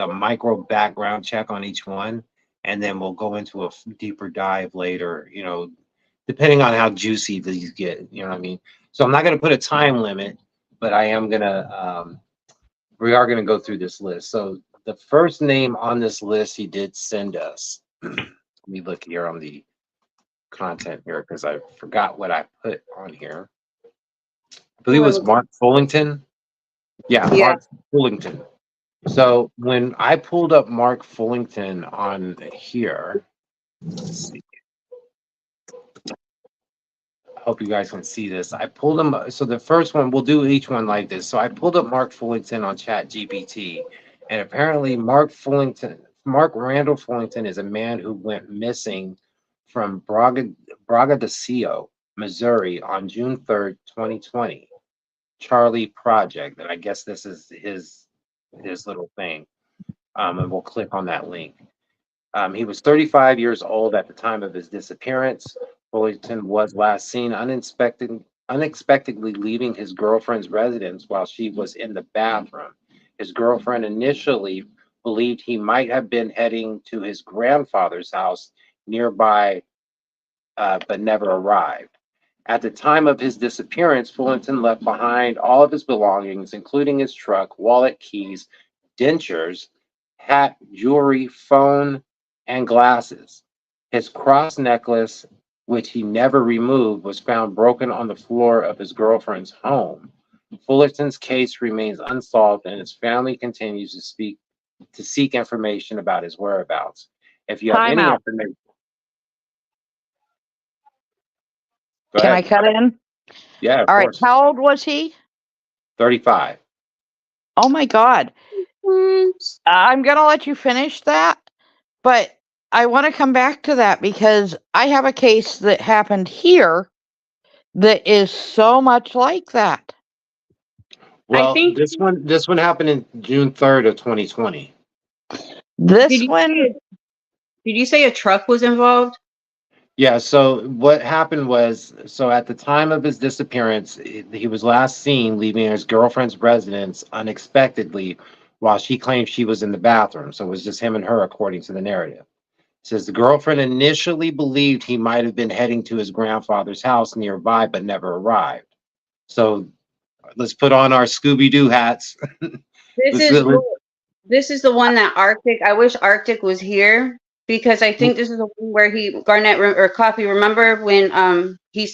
a micro background check on each one, and then we'll go into a deeper dive later, depending on how juicy these get, you know what I mean? So I'm not going to put a time limit, but we are going to go through this list. So the first name on this list he did send us. Let me look here on the content here because I forgot what I put on here. I believe it was Mark Fullington. Yeah, Yeah. Mark Fullington. So when I pulled up Mark Fullington on here, let's see. I hope you guys can see this. I pulled him. So the first one, we'll do each one like this. So I pulled up Mark Fullington on Chat GPT, and apparently Mark Randall Fullington is a man who went missing from Bragadisio, Missouri on June 3rd, 2020. Charlie Project, and I guess this is his little thing. And we'll click on that link. He was 35 years old at the time of his disappearance. Fullington was last seen unexpectedly leaving his girlfriend's residence while she was in the bathroom. His girlfriend initially believed he might have been heading to his grandfather's house nearby, but never arrived. At the time of his disappearance, Fullington left behind all of his belongings, including his truck, wallet, keys, dentures, hat, jewelry, phone, and glasses. His cross necklace, which he never removed, was found broken on the floor of his girlfriend's home. Fullerton's case remains unsolved, and his family continues to seek information about his whereabouts. If you have Time any out. information, go Can I ahead. cut in? Yeah, of All right. course. How old was he? 35. Oh my God. I'm going to let you finish that, but I want to come back to that because I have a case that happened here that is so much like that. Well, think- this one happened in June 3rd of 2020. This Did you one, Did you say a truck was involved? Yeah, so what happened was, so at the time of his disappearance, he was last seen leaving his girlfriend's residence unexpectedly while she claimed she was in the bathroom. So it was just him and her, according to the narrative. It says the girlfriend initially believed he might have been heading to his grandfather's house nearby, but never arrived. So let's put on our Scooby-Doo hats. This is the one that Arctic. I wish Arctic was here because I think this is the one where or Coffee. Remember when he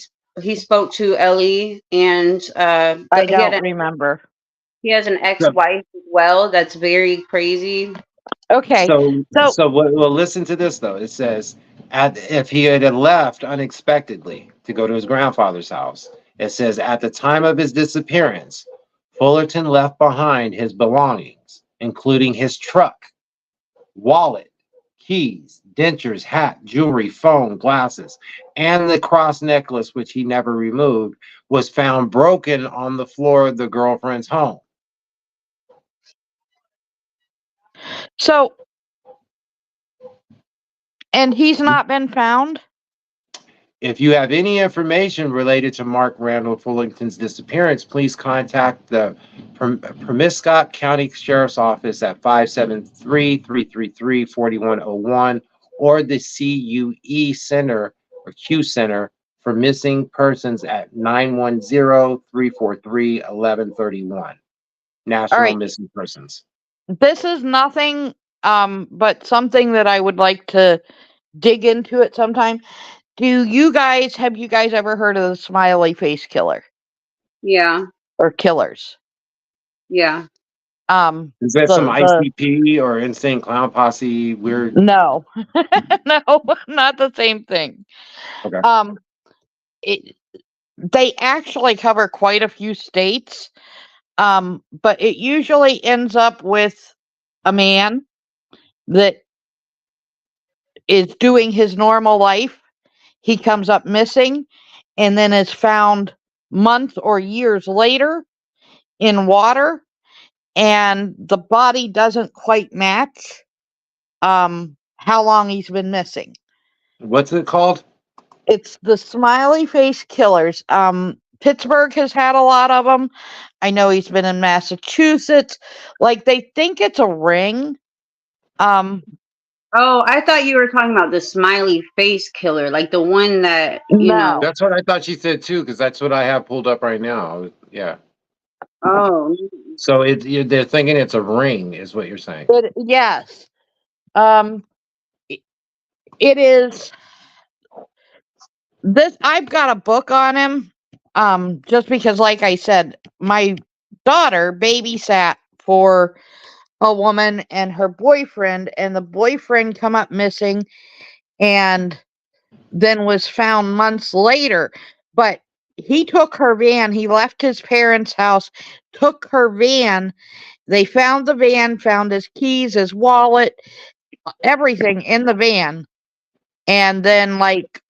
spoke to Ellie and I don't remember. he has an ex-wife as well. That's very crazy. Okay. So well, listen to this though. It says, if he had left unexpectedly to go to his grandfather's house, it says at the time of his disappearance, Fullerton left behind his belongings, including his truck, wallet, keys, dentures, hat, jewelry, phone, glasses, and the cross necklace, which he never removed, was found broken on the floor of the girlfriend's home. So, and he's not been found? If you have any information related to Mark Randall Fullington's disappearance, please contact the Pemiscot County Sheriff's Office at 573-333-4101 or the CUE Center or Q Center for Missing Persons at 910-343-1131. National Missing Persons. This is nothing but something that I would like to dig into at some time. Have you guys ever heard of the smiley face killer? Yeah. Or killers? Yeah. Is that some ICP or Insane Clown Posse weird? No. No, not the same thing. Okay. They actually cover quite a few states. But it usually ends up with a man that is doing his normal life. He comes up missing and then is found months or years later in water, and the body doesn't quite match how long he's been missing. What's it called? It's the smiley face killers. Pittsburgh has had a lot of them. I know he's been in Massachusetts. Like, they think it's a ring, Um, Oh, I thought you were talking about the smiley face killer, like the one that, no, That's what I thought she said too, because that's what I have pulled up right now. Yeah. Oh, So they're thinking it's a ring, is what you're saying. yes. Um, it it is this. I've got a book on him. Just because, like I said, my daughter babysat for a woman and her boyfriend, and the boyfriend come up missing, and then was found months later. But he took her van. He left his parents' house, took her van. They found the van, found his keys, his wallet, everything in the van. And then, like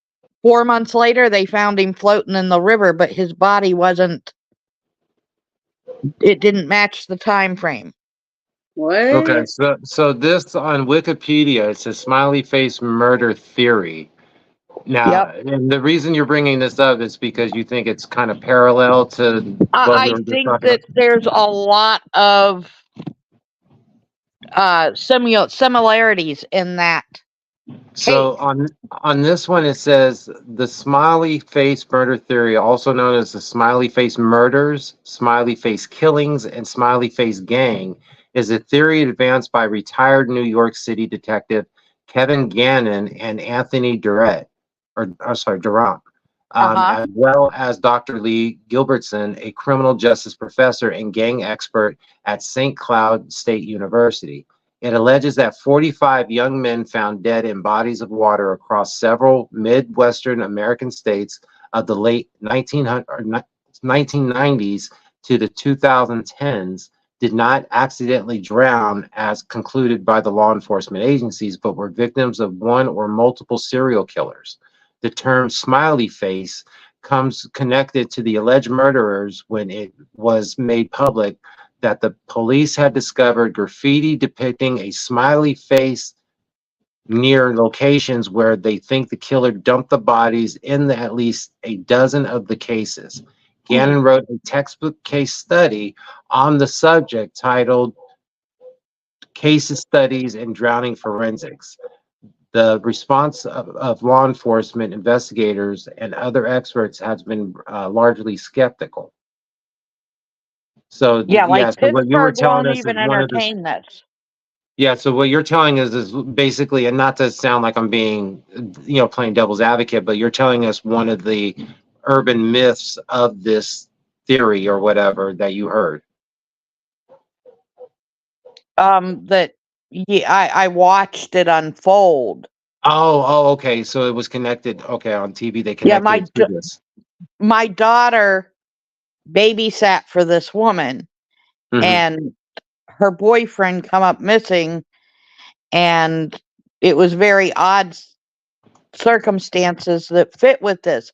4 months later, they found him floating in the river, but his body wasn't, it didn't match the time frame. Okay, what? so this on Wikipedia, it's a smiley face murder theory. Now, Yep. and the reason you're bringing this up is because you think it's kind of parallel to what we I were just think talking that about. there's a lot of similarities in that case. So on this one, it says the smiley face murder theory, also known as the smiley face murders, smiley face killings, and smiley face gang, is a theory advanced by retired New York City detective Kevin Gannon and Anthony Durrett, Durant, Uh-huh. as well as Dr. Lee Gilbertson, a criminal justice professor and gang expert at St. Cloud State University. It alleges that 45 young men found dead in bodies of water across several Midwestern American states of the late 1990s to the 2010s did not accidentally drown as concluded by the law enforcement agencies, but were victims of one or multiple serial killers. The term smiley face comes connected to the alleged murderers when it was made public that the police had discovered graffiti depicting a smiley face near locations where they think the killer dumped the bodies in at least a dozen of the cases. Gannon wrote a textbook case study on the subject titled Case Studies in Drowning Forensics. The response of law enforcement investigators and other experts has been largely skeptical. So Yeah, yeah, like so what you were Pittsburgh telling won't us is even one of the entertain this. yeah. So what you're telling us is basically, and not to sound like I'm being playing devil's advocate, but you're telling us one of the urban myths of this theory or whatever that you heard. That yeah, I watched it unfold. Okay. So it was connected. Okay, on TV they Yeah, connected it to this. my daughter babysat for this woman, Hmm. and her boyfriend come up missing, and it was very odd circumstances that fit with this.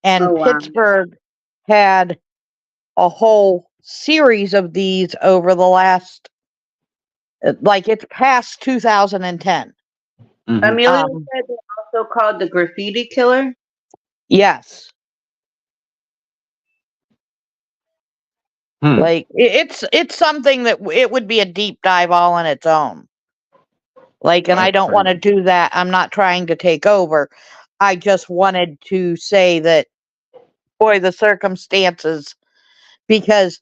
And Oh, wow. Pittsburgh had a whole series of these over the last, like it's past 2010. Hmm. Amelia Um, said they're also called the graffiti killer. yes. Hmm. Like it's something that it would be a deep dive all on its own. Like, and I don't want to Okay. do that. I'm not trying to take over. I just wanted to say that, boy, the circumstances, because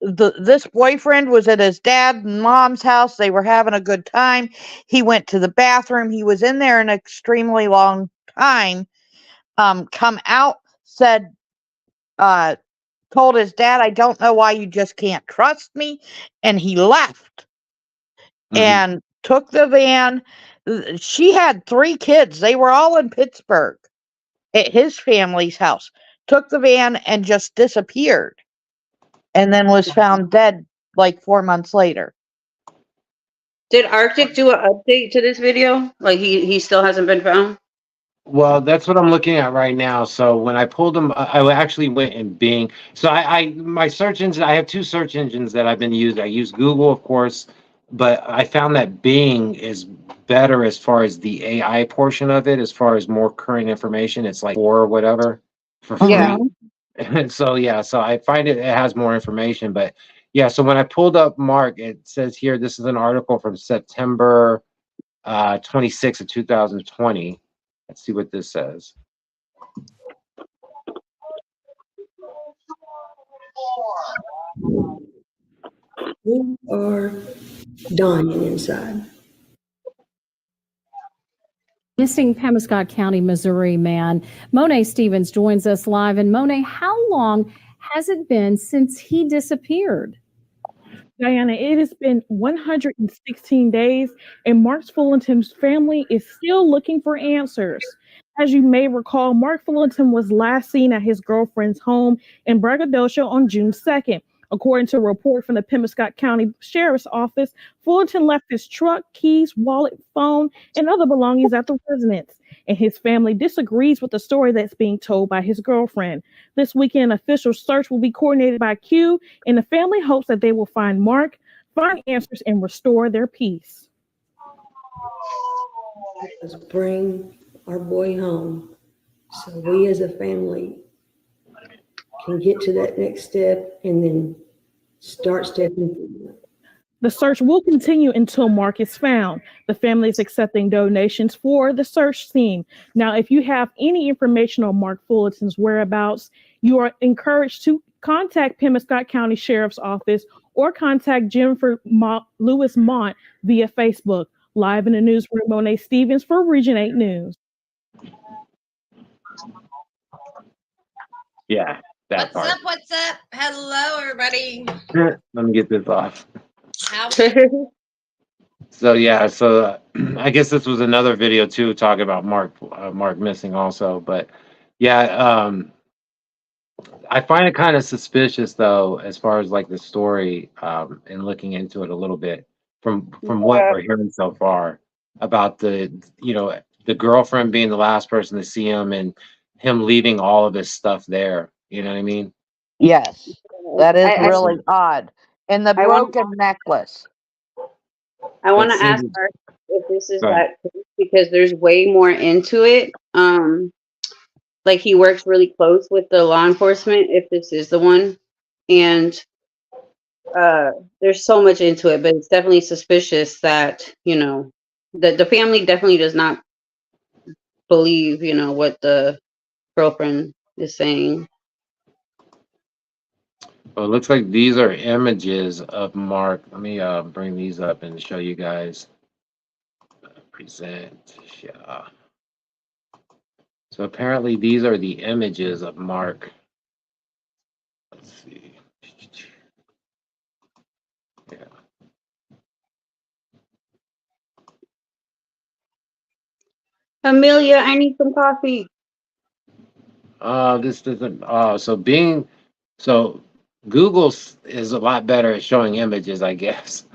this boyfriend was at his dad and mom's house. They were having a good time. He went to the bathroom. He was in there an extremely long time. Come out, said, uh, told his dad, I don't know why you just can't trust me. And he left Hmm. and took the van. She had 3 kids. They were all in Pittsburgh at his family's house. Took the van and just disappeared, and then was found dead like 4 months later. Did Arctic do an update to this video? Like he still hasn't been found? Well, that's what I'm looking at right now. So when I pulled them, I actually went in Bing. So my search engine, I have 2 search engines that I've been using. I use Google, of course, but I found that Bing is better as far as the AI portion of it, as far as more current information. It's like 4 or whatever for Yeah. free. And so yeah, so I find it has more information. But yeah, so when I pulled up Mark, it says here this is an article from September. 26 of 2020. Let's see what this says. We are dying inside. Missing Pemiscot County, Missouri man. Monet Stevens joins us live. And Monet, how long has it been since he disappeared? Diana, it has been 116 days, and Mark Fullerton's family is still looking for answers. As you may recall, Mark Fullerton was last seen at his girlfriend's home in Braggadocio on June 2nd. According to a report from the Pemiscot County Sheriff's Office, Fullerton left his truck, keys, wallet, phone, and other belongings at the residence. And his family disagrees with the story that's being told by his girlfriend. This weekend, official search will be coordinated by Q, and the family hopes that they will find Mark, find answers, and restore their peace. Let's bring our boy home so we as a family can get to that next step and then start stepping forward. The search will continue until Mark is found. The family is accepting donations for the search team. Now, if you have any information on Mark Fullerton's whereabouts, you are encouraged to contact Pemiscot County Sheriff's Office or contact Jennifer Lewis Mont via Facebook. Live in the newsroom, Monet Stevens for Region 8 News. Yeah, that part. What's up? Hello, everybody. Let me get this off. How So yeah, I guess this was another video too, talking about Mark missing also. But yeah, I find it kind of suspicious though, as far as like the story, and looking into it a little bit from what we're hearing so far about the girlfriend being the last person to see him and him leaving all of his stuff there. You know what I mean? Yes, that is I- really odd. And the I want- broken necklace. I want to That ask seems- her if this is Go ahead. that case because there's way more into it. Like he works really close with the law enforcement if this is the one, and there's so much into it, but it's definitely suspicious that the family definitely does not believe what the girlfriend is saying. Well, it looks like these are images of Mark. Let me bring these up and show you guys. Present. Yeah. So apparently these are the images of Mark. Let's see. Yeah. Amelia, I need some coffee. This doesn't. So Google is a lot better at showing images, I guess.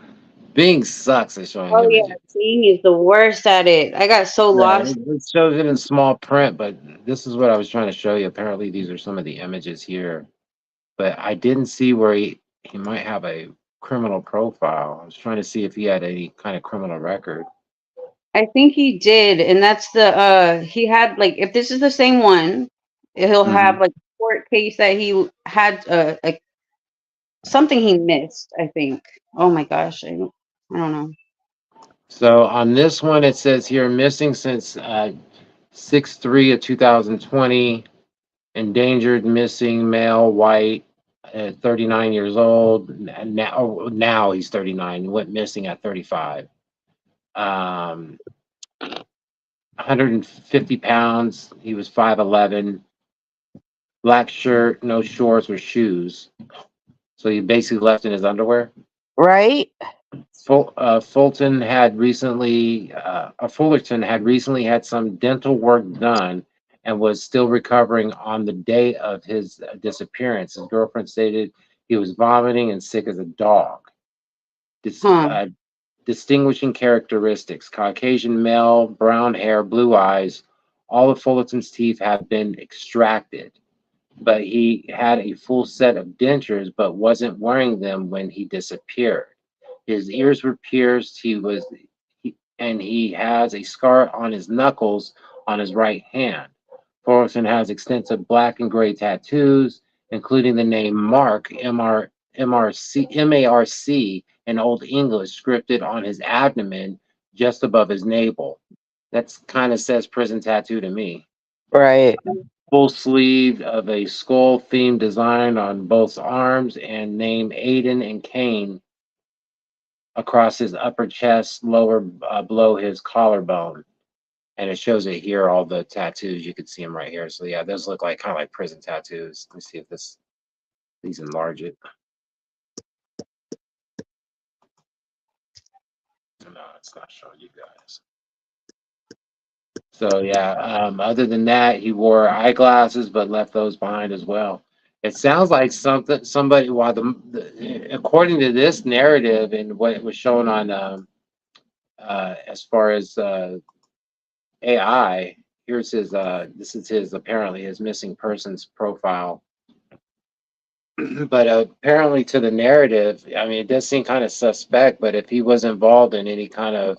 Bing sucks at showing Oh yeah, images. Bing is the worst at it. I got so Yeah, lost. it shows it in small print, but this is what I was trying to show you. Apparently, these are some of the images here, but I didn't see where he might have a criminal profile. I was trying to see if he had any kind of criminal record. I think he did, and that's he had like if this is the same one, he'll have like a court case that he had something he missed, I think. Oh my gosh, I don't know. So on this one, it says here missing since 6/3 of 2020, endangered, missing, male, white, 39 years old. Now he's 39. Went missing at 35. 150 pounds. He was 5'11". Black shirt, no shorts or shoes. So he basically left in his underwear. Right? Fullerton had recently had some dental work done and was still recovering on the day of his disappearance. His girlfriend stated he was vomiting and sick as a dog. Distinguishing characteristics: Caucasian male, brown hair, blue eyes. All of Fullerton's teeth have been extracted, but he had a full set of dentures but wasn't wearing them when he disappeared. His ears were pierced. He has a scar on his knuckles on his right hand. Fullerton has extensive black and gray tattoos, including the name Mark, MRC, in Old English, scripted on his abdomen just above his navel. That's kind of says prison tattoo to me. Right. Full sleeve of a skull themed design on both arms and name Aiden and Kane across his upper chest, lower below his collarbone. And it shows it here, all the tattoos. You can see them right here. So yeah, those look like kind of like prison tattoos. Let me see if these enlarge it. No, it's not showing you guys. So yeah, other than that, he wore eyeglasses but left those behind as well. It sounds like somebody, while according to this narrative and what it was shown on as far as AI, here's his this is his apparently his missing persons profile. But apparently to the narrative, I mean, it does seem kind of suspect, but if he was involved in any kind of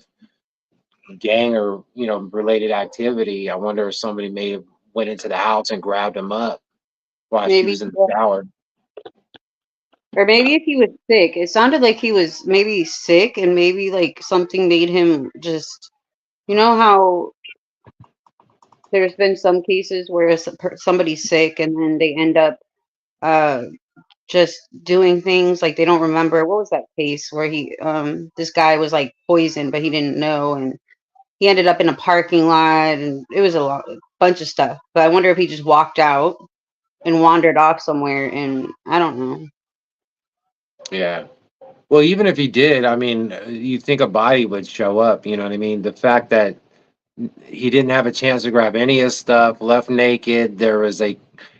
gang or related activity, I wonder if somebody may have went into the house and grabbed him up while she Maybe, was in the shower. or maybe if he was sick. It sounded like he was maybe sick, and maybe like something made him just. You know how there's been some cases where somebody's sick and then they end up uh just doing things like they don't remember. What was that case where this guy was like poisoned but he didn't know, and he ended up in a parking lot, and it was a bunch of stuff. But I wonder if he just walked out and wandered off somewhere, and I don't know. Yeah. Well, even if he did, I mean, you think a body would show up, you know what I mean? The fact that he didn't have a chance to grab any of his stuff, left naked. There was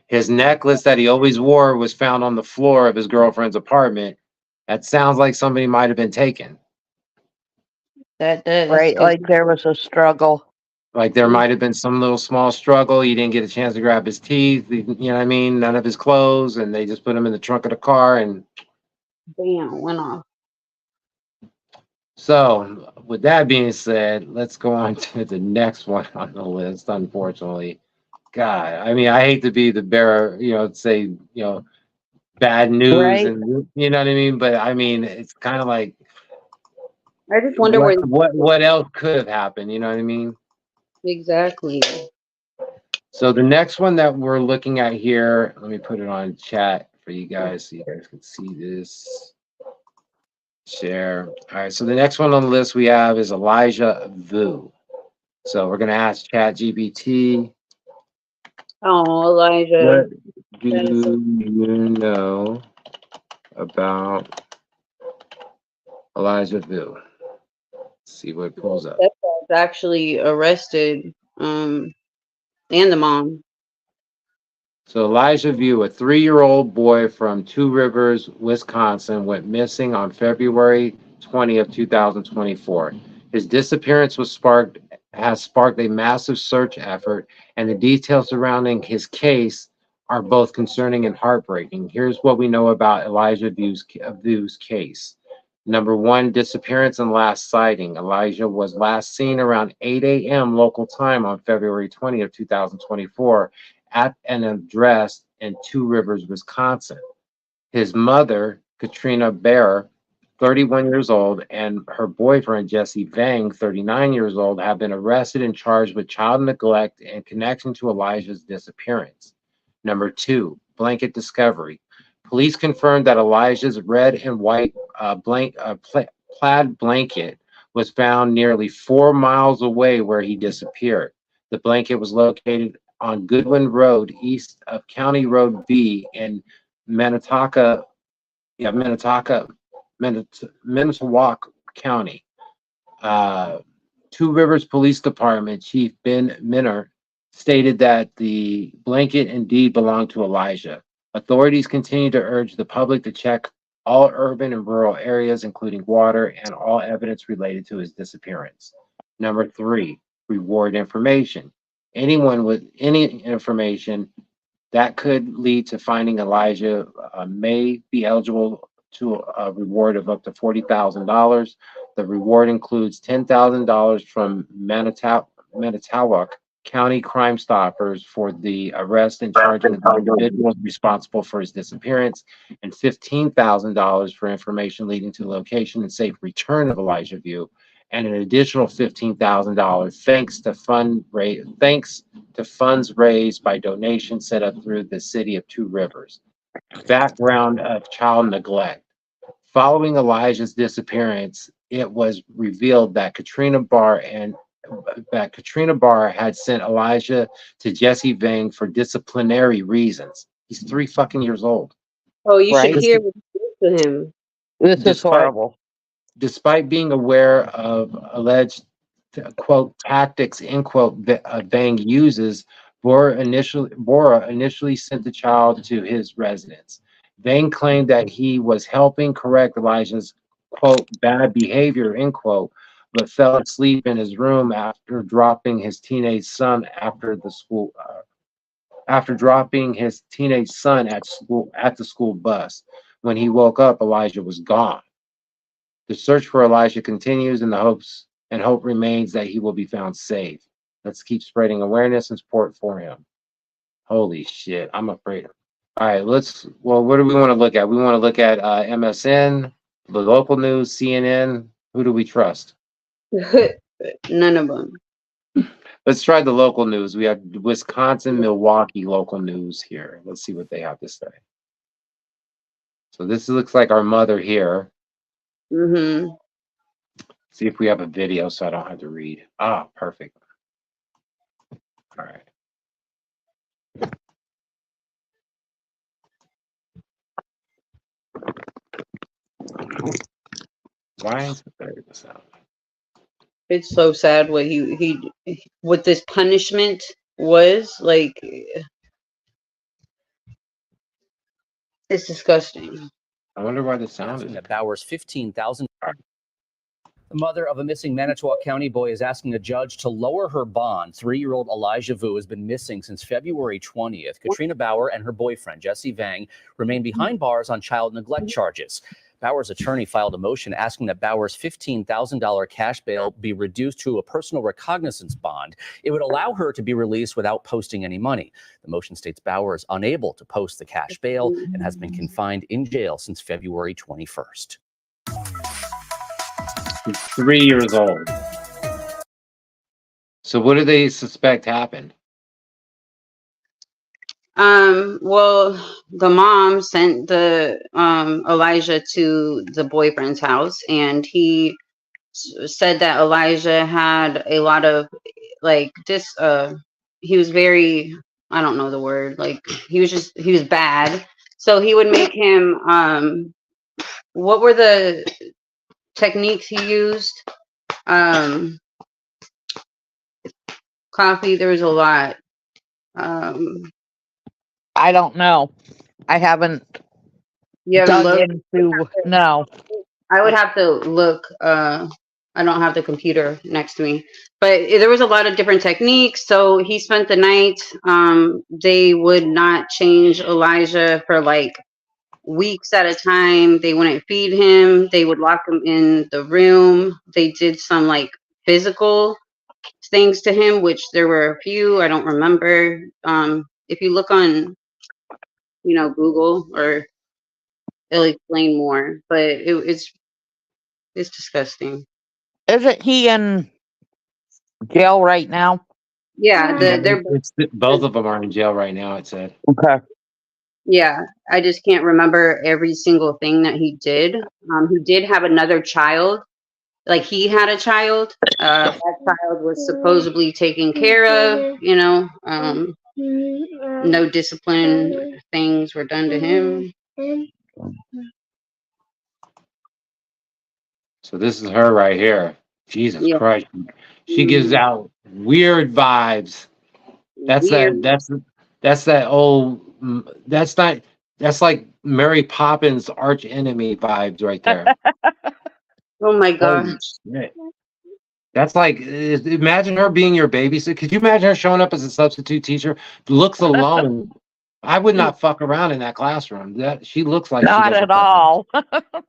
his necklace that he always wore was found on the floor of his girlfriend's apartment. That sounds like somebody might have been taken. That does. Right. 'Cause Like there was a struggle. Like there might have been some little small struggle. He didn't get a chance to grab his teeth, you know what I mean? None of his clothes, and they just put him in the trunk of the car. And bam, went off. so, with that being said, let's go on to the next one on the list, unfortunately. God, I mean, I hate to be the bearer, say, bad news, Right. and you know what I mean, but I mean, it's kind of like I just wonder where what else could have happened, you know what I mean? exactly. So the next one that we're looking at here, let me put it on chat for you guys so you guys can see this. Share. All right, so the next one on the list we have is Elijah Vu. So we're gonna ask Chat GPT, Oh, Elijah. what do That is so- you know about Elijah Vu? See what it pulls up. Stepdad's actually arrested, and the mom. So Elijah Vu, a 3-year-old boy from Two Rivers, Wisconsin, went missing on February 20th, 2024. His disappearance has sparked a massive search effort, and the details surrounding his case are both concerning and heartbreaking. Here's what we know about Elijah Vu's case. Number one, disappearance and last sighting. Elijah was last seen around 8 a.m. local time on February 20th, 2024 at an address in Two Rivers, Wisconsin. His mother, Katrina Bear, 31 years old, and her boyfriend, Jesse Vang, 39 years old, have been arrested and charged with child neglect in connection to Elijah's disappearance. Number two, blanket discovery. Police confirmed that Elijah's red and white plaid blanket was found nearly 4 miles away where he disappeared. The blanket was located on Goodwin Road, east of County Road B in Minnetonka, Manitowoc County. Two Rivers Police Department Chief Ben Minner stated that the blanket indeed belonged to Elijah. Authorities continue to urge the public to check all urban and rural areas, including water, and all evidence related to his disappearance. Number three, reward information. Anyone with any information that could lead to finding Elijah may be eligible to a reward of up to $40,000. The reward includes $10,000 from Manitowoc County Crime Stoppers for the arrest and charging of individuals responsible for his disappearance, and $15,000 for information leading to the location and safe return of Elijah Vu, and an additional $15,000 thanks to funds raised by donations set up through the city of Two Rivers. Background of child neglect. Following Elijah's disappearance, it was revealed that Katrina Barr had sent Elijah to Jesse Vang for disciplinary reasons. He's 3 fucking years old. Oh, you should Right. hear what he did to him. This is Despite- horrible. Despite being aware of alleged, quote, tactics, end quote, Vang uses, Bora initially sent the child to his residence. Vang claimed that he was helping correct Elijah's, quote, bad behavior, end quote, but fell asleep in his room after dropping his teenage son after the school at the school bus. When he woke up, Elijah was gone. The search for Elijah continues and hope remains that he will be found safe. Let's keep spreading awareness and support for him. Holy shit, I'm afraid. All right, what do we want to look at? We want to look at MSN, the local news, CNN. Who do we trust? None of them. Let's try the local news. We have Wisconsin, Milwaukee local news here. Let's see what they have to say. So this looks like our mother here. Mm-hmm. See if we have a video so I don't have to read. Ah, perfect. All right. Why is it sound? It's so sad what what this punishment was like. It's disgusting. I wonder why the sound is. That Bowers $15,000. The mother of a missing Manitowoc County boy is asking a judge to lower her bond. 3-year-old Elijah Vu has been missing since February 20th. Katrina Bauer and her boyfriend, Jesse Vang, remain behind bars on child neglect charges. Bauer's attorney filed a motion asking that Bauer's $15,000 cash bail be reduced to a personal recognizance bond. It would allow her to be released without posting any money. The motion states Bauer is unable to post the cash bail and has been confined in jail since February 21st. He's 3 years old. So what do they suspect happened? Well, the mom sent the Elijah to the boyfriend's house, and he said that Elijah had a lot of he was very, I don't know the word, like he was bad. So he would make him what were the techniques he used? Coffee, there was a lot. I don't know. I haven't dug into. No. I would have to look. I don't have the computer next to me, but there was a lot of different techniques. So he spent the night. They would not change Elijah for like weeks at a time. They wouldn't feed him. They would lock him in the room. They did some like physical things to him, which there were a few. I don't remember. If you look on, Google, or it'll explain more. But it's disgusting. Isn't he in jail right now? Yeah, Both of them are in jail right now, it said. Okay. Yeah, I just can't remember every single thing that he did. He did have another child. Like he had a child. That child was supposedly taken care of, no discipline things were done to him. So this is her right here. Jesus Yeah. Christ. She gives out weird vibes. That's like Mary Poppins arch enemy vibes right there. Oh my God. Holy shit. That's like, imagine her being your babysitter. Could you imagine her showing up as a substitute teacher? Looks alone. I would not fuck around in that classroom. She looks like Not at all. No.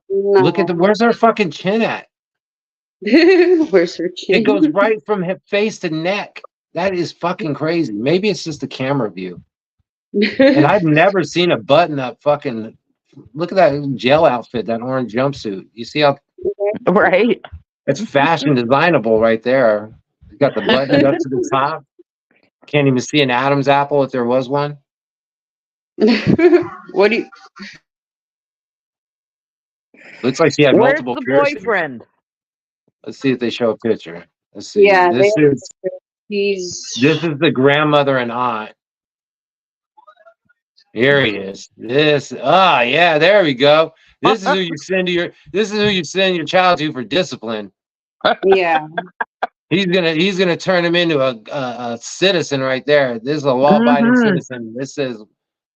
Look at where's her fucking chin at? Where's her chin? It goes right from hip face to neck. That is fucking crazy. Maybe it's just the camera view. And I've never seen a button up fucking. Look at that gel outfit, that orange jumpsuit. You see how Right. It's fashion designable right there. You got the buttons up to the top. Can't even see an Adam's apple if there was one. What do you? Looks like she had Where's multiple the piercings. boyfriend? Let's see if they show a picture. Let's see. Yeah, This he's. is the grandmother and aunt. Here he is. Yeah, there we go. This is who you send your child to for discipline. Yeah. He's gonna turn him into a citizen right there. This is a law-abiding citizen. This is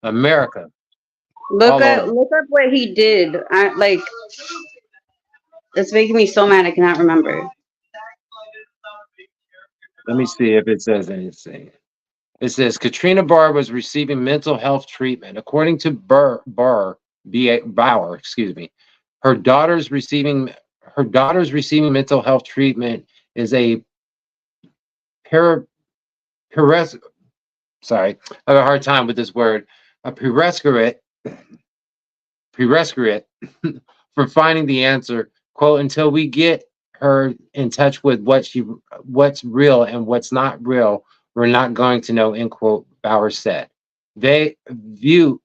America. Look All at over. look up what he did. It's making me so mad I cannot remember. Let me see if it says anything. It says Katrina Barr was receiving mental health treatment. According to Bauer, excuse me, her daughter's receiving mental health treatment is a sorry, I have a hard time with this word. A prerequisite for finding the answer. Quote, until we get her in touch with what's real and what's not real, we're not going to know, end quote, Bauer said. View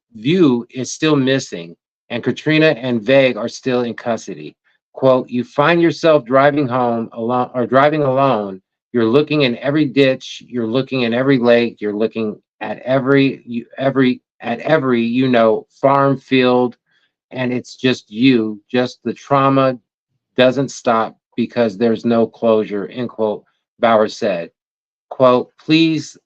is still missing, and Katrina and Vague are still in custody. Quote, you find yourself driving home alone or driving alone. You're looking in every ditch, you're looking in every lake, you're looking at every farm field, and it's just the trauma doesn't stop because there's no closure, end quote, Bauer said. Quote, please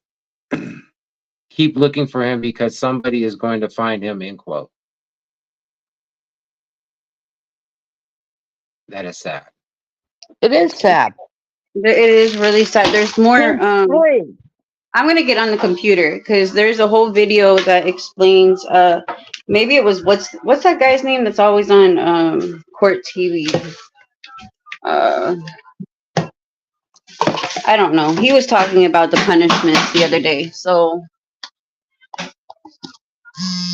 keep looking for him because somebody is going to find him, end quote. That is sad. It is sad. It is really sad. There's more. Three. I'm gonna get on the computer because there's a whole video that explains. Maybe it was what's that guy's name that's always on court TV? I don't know. He was talking about the punishments the other day. So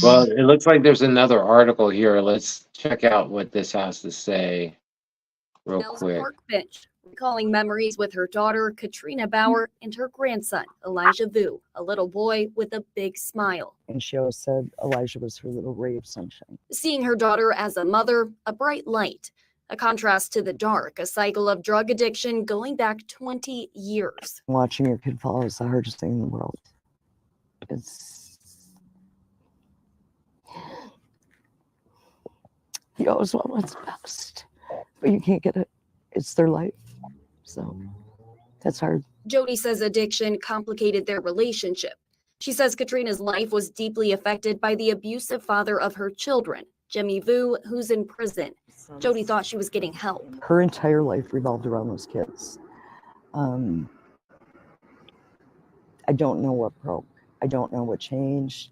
Well, it looks like there's another article here. Let's check out what this has to say real quick. Park bench, recalling memories with her daughter, Katrina Bauer, and her grandson, Elijah Vu, a little boy with a big smile. And she always said Elijah was her little ray of sunshine. Seeing her daughter as a mother, a bright light, a contrast to the dark, a cycle of drug addiction going back 20 years. Watching your kid fall is the hardest thing in the world. You always want what's best, but you can't get it. It's their life. So that's hard. Jody says addiction complicated their relationship. She says Katrina's life was deeply affected by the abusive father of her children, Jimmy Vu, who's in prison. Jody thought she was getting help. Her entire life revolved around those kids. I don't know what broke. I don't know what changed.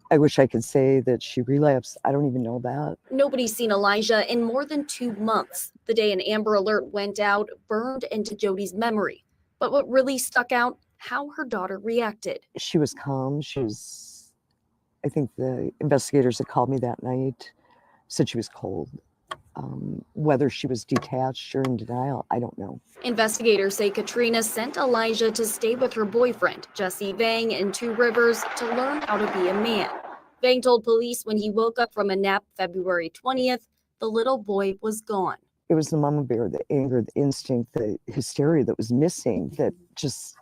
I wish I could say that she relapsed. I don't even know that. Nobody's seen Elijah in more than 2 months. The day an Amber Alert went out burned into Jody's memory. But what really stuck out, how her daughter reacted. She was calm. I think the investigators that called me that night said she was cold. Whether she was detached or in denial, I don't know. Investigators say Katrina sent Elijah to stay with her boyfriend, Jesse Vang, in Two Rivers to learn how to be a man. Vang told police when he woke up from a nap February 20th, the little boy was gone. It was the mama bear, the anger, the instinct, the hysteria that was missing that just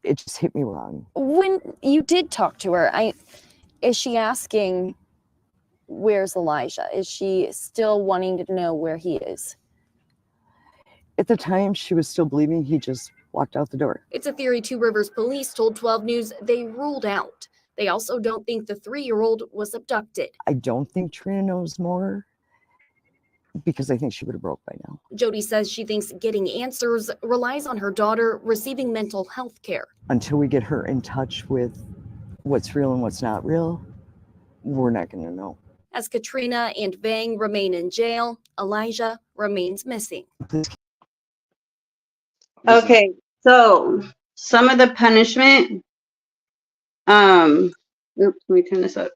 hit me wrong. When you did talk to her, is she asking, where's Elijah? Is she still wanting to know where he is? At the time, she was still believing he just walked out the door. It's a theory Two Rivers police told 12 News they ruled out. They also don't think the 3-year-old was abducted. I don't think Trina knows more because I think she would have broke by now. Jody says she thinks getting answers relies on her daughter receiving mental health care. Until we get her in touch with what's real and what's not real, we're not going to know. As Katrina and Vang remain in jail, Elijah remains missing. okay, so some of the punishment. Oops, let me turn this up.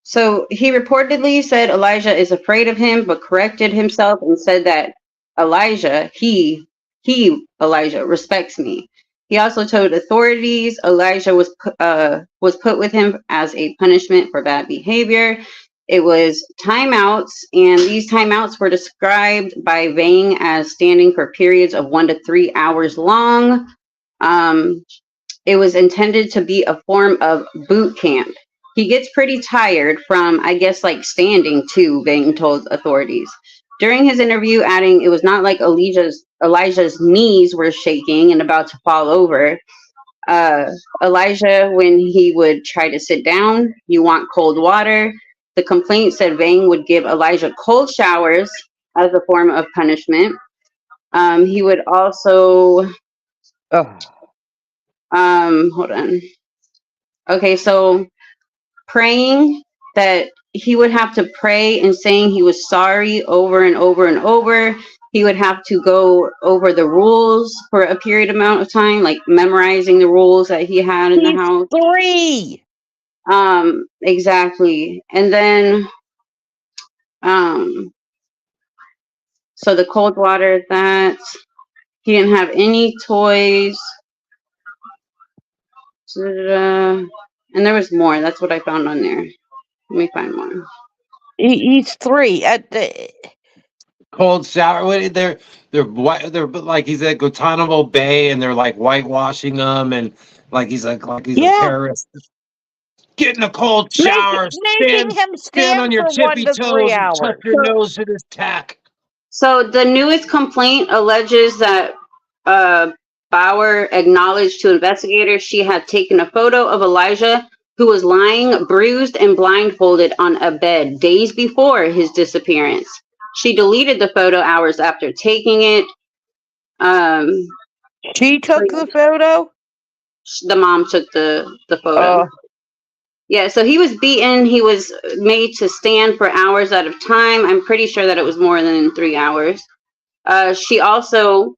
So he reportedly said Elijah is afraid of him, but corrected himself and said that Elijah, Elijah respects me. He also told authorities Elijah was put with him as a punishment for bad behavior. It was timeouts, and these timeouts were described by Vang as standing for periods of 1 to 3 hours long. It was intended to be a form of boot camp. He gets pretty tired from, I guess, like standing too, Vang told authorities. During his interview, adding it was not like Elijah's knees were shaking and about to fall over. Elijah, when he would try to sit down, you want cold water. The complaint said Vang would give Elijah cold showers as a form of punishment. He would also, hold on. Okay, so praying, that he would have to pray and saying he was sorry over and over and over. He would have to go over the rules for a period amount of time, like memorizing the rules that he had in the house. 3. Exactly. And then, so the cold water, that he didn't have any toys. And there was more. That's what I found on there. Let me find more. He's 3. At the, Cold shower. They're white. They're like he's at Guantanamo Bay, and they're like whitewashing him, and like he's a terrorist. Get in a cold shower. making him stand on your for 1 tippy to 3 toes and hours. touch your nose to this tack. So the newest complaint alleges that Bauer acknowledged to investigators she had taken a photo of Elijah, who was lying bruised and blindfolded on a bed days before his disappearance. She deleted the photo hours after taking it. She took the photo? The mom took the photo. Yeah, so he was beaten. He was made to stand for hours at a time. I'm pretty sure that it was more than 3 hours. She also,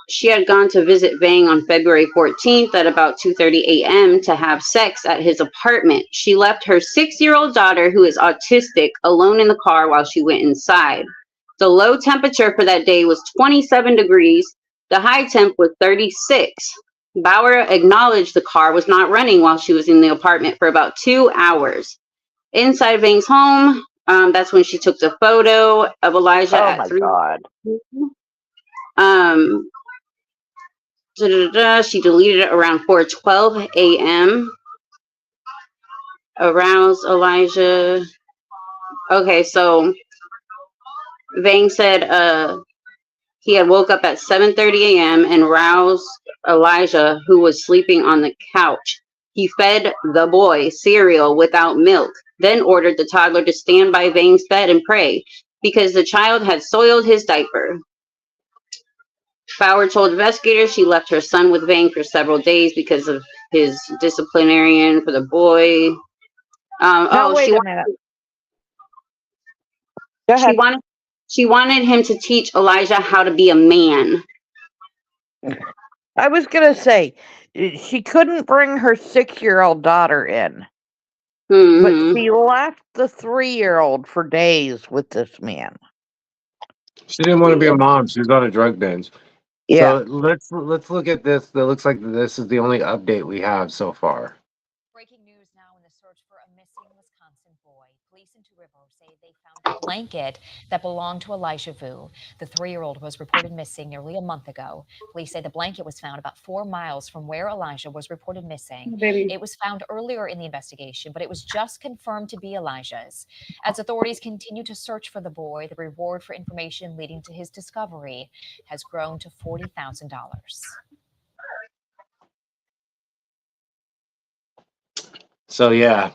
she had gone to visit Vang on February 14th at about 2:30 a.m. to have sex at his apartment. She left her 6-year-old daughter, who is autistic, alone in the car while she went inside. The low temperature for that day was 27 degrees. The high temp was 36. Bauer acknowledged the car was not running while she was in the apartment for about 2 hours. Inside Vang's home, that's when she took the photo of Elijah at 3. God. She deleted it around 4:12 a.m. Aroused Elijah. Okay, so Vang said he had woke up at 7:30 a.m. and roused Elijah, who was sleeping on the couch. He fed the boy cereal without milk, then ordered the toddler to stand by Vang's bed and pray because the child had soiled his diaper. Bauer told investigators she left her son with Vang for several days because of his disciplinarian for the boy. Wait a minute. Go ahead. She wanted him to teach Elijah how to be a man. I was going to say, she couldn't bring her 6-year-old daughter in. Mm-hmm. But she left the 3-year-old for days with this man. She didn't want to be a mom. She was on a drug binge. Yeah. So let's look at this. It looks like this is the only update we have so far. Breaking news now in the search for a missing Wisconsin boy. Police in Two Rivers say they found a blanket that belonged to Elijah Vu. The 3-year-old was reported missing nearly a month ago. Police say the blanket was found about 4 miles from where Elijah was reported missing. It was found earlier in the investigation, but it was just confirmed to be Elijah's. As authorities continue to search for the boy, the reward for information leading to his discovery has grown to $40,000. So yeah,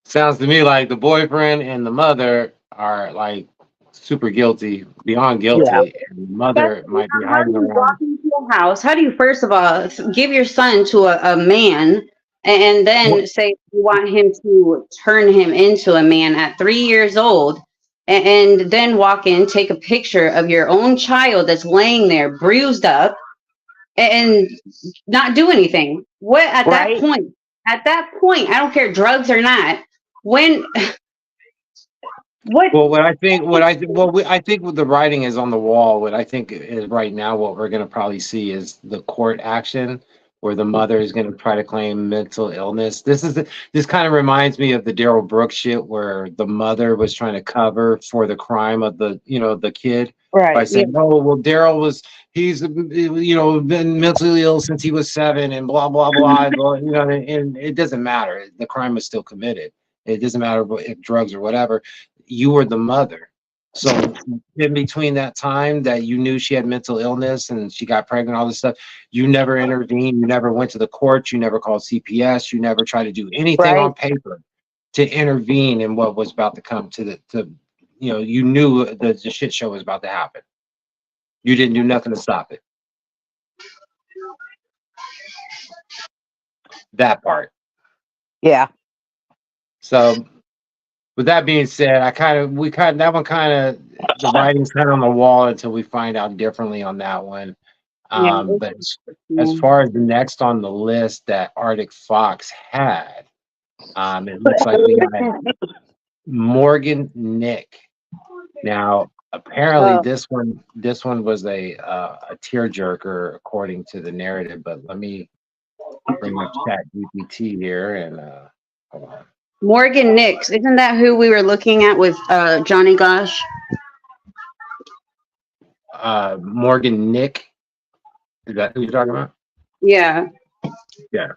sounds to me like the boyfriend and the mother are like super guilty, beyond guilty, and the mother might be hiding around. Walk into a house. How do you first of all give your son to a man and then say you want him to turn him into a man at 3 years old, and then walk in, take a picture of your own child that's laying there bruised up and not do anything? What at that point? At that point, I don't care drugs or not. When what? Well, I think what the writing is on the wall. What I think is right now, what we're going to probably see is the court action where the mother is going to try to claim mental illness. This kind of reminds me of the Daryl Brooks shit where the mother was trying to cover for the crime of the kid by Right. Yeah. saying, "Oh, well, he's been mentally ill since he was 7 and blah blah blah." And it doesn't matter. The crime was still committed. It doesn't matter if drugs or whatever. You were the mother. So in between that time that you knew she had mental illness and she got pregnant, all this stuff, you never intervened. You never went to the courts. You never called CPS. You never tried to do anything Right. on paper to intervene in what was about to come you knew the shit show was about to happen. You didn't do nothing to stop it. That part. Yeah. So with that being said, the writing's kind of on the wall until we find out differently on that one. Yeah. But as far as the next on the list that Arcticfox had, it looks like we got Morgan Nick. Now, apparently Oh, this one was a tearjerker according to the narrative. But let me bring up Chat GPT here and hold on. Morgan Nix. Isn't that who we were looking at with Johnny Gosh? Morgan Nick. Is that who you're talking about? Yeah. Yeah.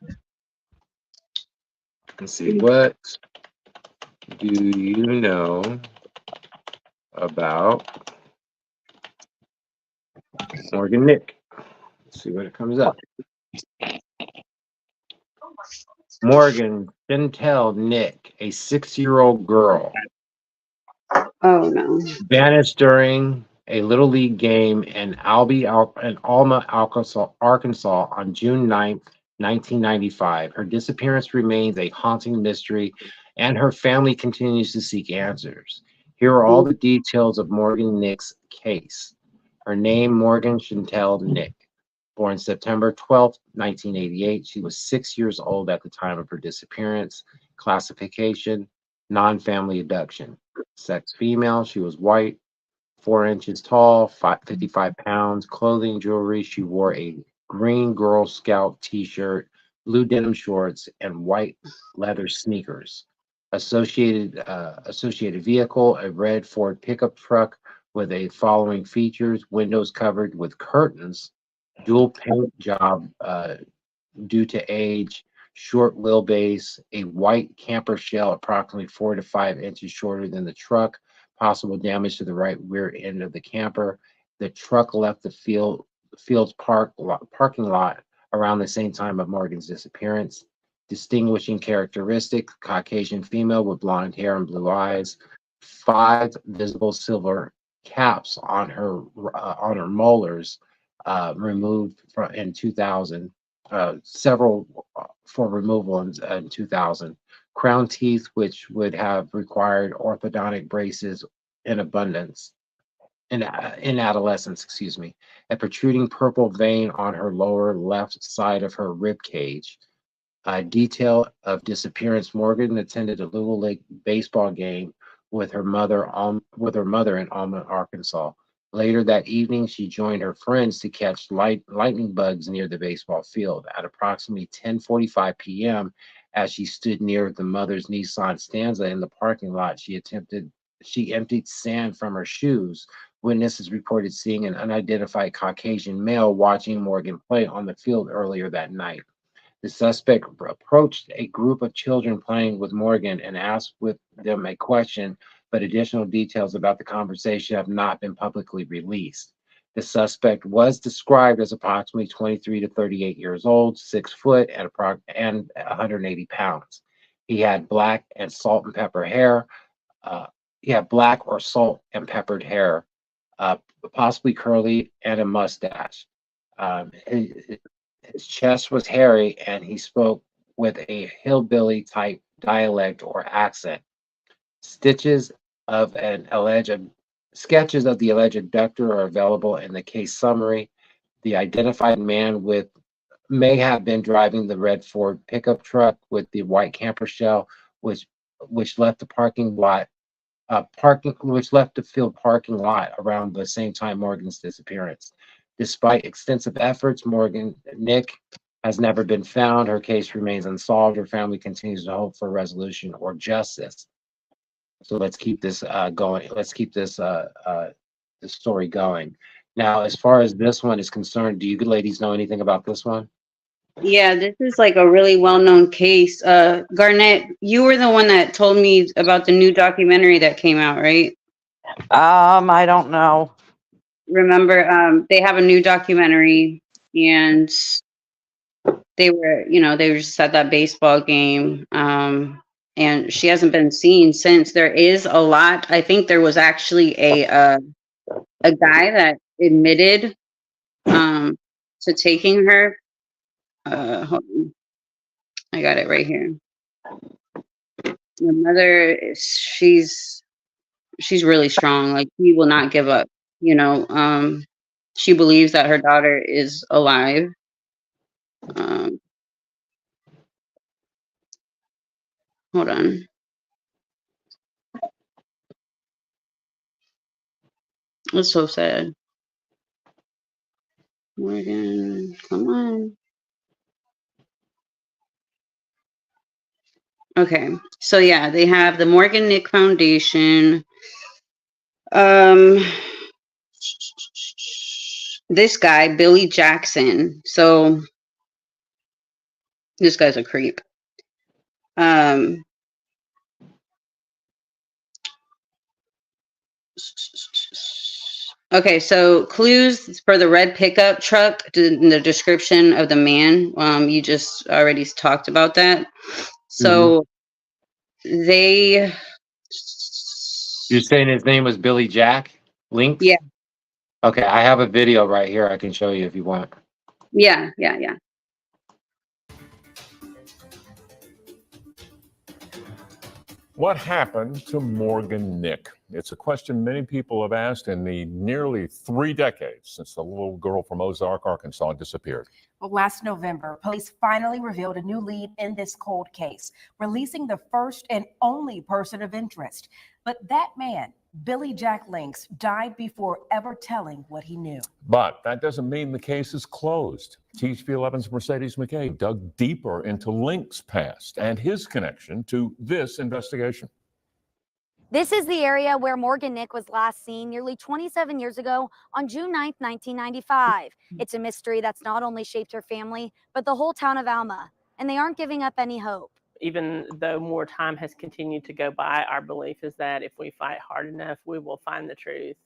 Let's see. What do you know about Morgan Nick? Let's see what it comes up. Morgan Chantel Nick, a 6-year-old girl, Oh no. vanished during a Little League game in Alma, Arkansas on June 9th, 1995. Her disappearance remains a haunting mystery, and her family continues to seek answers. Here are all the details of Morgan Nick's case. Her name, Morgan Chantel Nick. Born September 12th, 1988. She was 6 years old at the time of her disappearance. Classification, non-family abduction. Sex, female. She was white, 4 inches tall, 55 pounds. Clothing, jewelry. She wore a green Girl Scout t-shirt, blue denim shorts, and white leather sneakers. Associated vehicle, a red Ford pickup truck with a following features: windows covered with curtains, dual paint job due to age, short wheelbase, a white camper shell approximately 4 to 5 inches shorter than the truck, possible damage to the right rear end of the camper. The truck left the field's parking lot around the same time of Morgan's disappearance. Distinguishing characteristics: Caucasian female with blonde hair and blue eyes, 5 visible silver caps on her molars, removed in 2000, several for removal in 2000. Crown teeth, which would have required orthodontic braces in abundance. In adolescence, excuse me. A protruding purple vein on her lower left side of her rib cage. Detail of disappearance: Morgan attended a Little League baseball game with her mother in Alma, Arkansas. Later that evening, she joined her friends to catch lightning bugs near the baseball field. At approximately 10:45 p.m., as she stood near the mother's Nissan Stanza in the parking lot, she emptied sand from her shoes. Witnesses reported seeing an unidentified Caucasian male watching Morgan play on the field earlier that night. The suspect approached a group of children playing with Morgan and asked with them a question, but additional details about the conversation have not been publicly released. The suspect was described as approximately 23 to 38 years old, 6 foot, and 180 pounds. He had black and salt and pepper hair. He had black or salt and peppered hair, possibly curly, and a mustache. His chest was hairy, and he spoke with a hillbilly type dialect or accent. Stitches of an alleged Sketches of the alleged abductor are available in the case summary. The identified man with may have been driving the red Ford pickup truck with the white camper shell, which left the which left the field parking lot around the same time Morgan's disappearance. Despite extensive efforts, Nick has never been found. Her case remains unsolved. Her family continues to hope for resolution or justice. So let's keep this going. Let's keep this story going. Now, as far as this one is concerned, do you ladies know anything about this one? Yeah, this is like a really well-known case. Garnett, you were the one that told me about the new documentary that came out, right? I don't know. Remember, they have a new documentary, and they were just at that baseball game. And she hasn't been seen since. There is a lot. I think there was actually a guy that admitted to taking her. Hold on. I got it right here. The mother, she's really strong. Like, she will not give up. She believes that her daughter is alive. Hold on. It's so sad. Morgan, come on. Okay, so yeah, they have the Morgan Nick Foundation. This guy, Billy Jackson. So this guy's a creep. Okay, so clues for the red pickup truck in the description of the man. You just already talked about that. So they. You're saying his name was Billy Jack Links? Yeah. Okay, I have a video right here. I can show you if you want. Yeah. What happened to Morgan Nick? It's a question many people have asked in the nearly 3 decades since the little girl from Ozark, Arkansas disappeared. Well, last November, police finally revealed a new lead in this cold case, releasing the first and only person of interest. But that man, Billy Jack Links, died before ever telling what he knew. But that doesn't mean the case is closed. THV11's Mercedes McKay dug deeper into Link's past and his connection to this investigation. This is the area where Morgan Nick was last seen nearly 27 years ago on June 9th, 1995. It's a mystery that's not only shaped her family, but the whole town of Alma, and they aren't giving up any hope. Even though more time has continued to go by, our belief is that if we fight hard enough, we will find the truth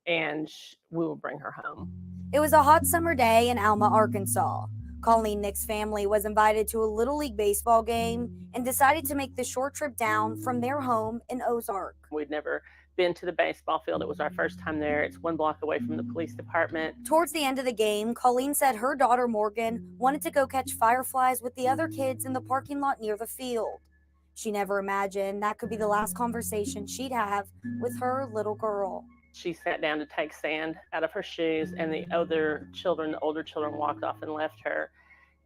and we will bring her home. It was a hot summer day in Alma, Arkansas. Colleen Nick's family was invited to a Little League baseball game and decided to make the short trip down from their home in Ozark. We'd never been to the baseball field. It was our first time there. It's 1 block away from the police department. Towards the end of the game, Colleen said her daughter Morgan wanted to go catch fireflies with the other kids in the parking lot near the field. She never imagined that could be the last conversation she'd have with her little girl. She sat down to take sand out of her shoes, and the older children walked off and left her.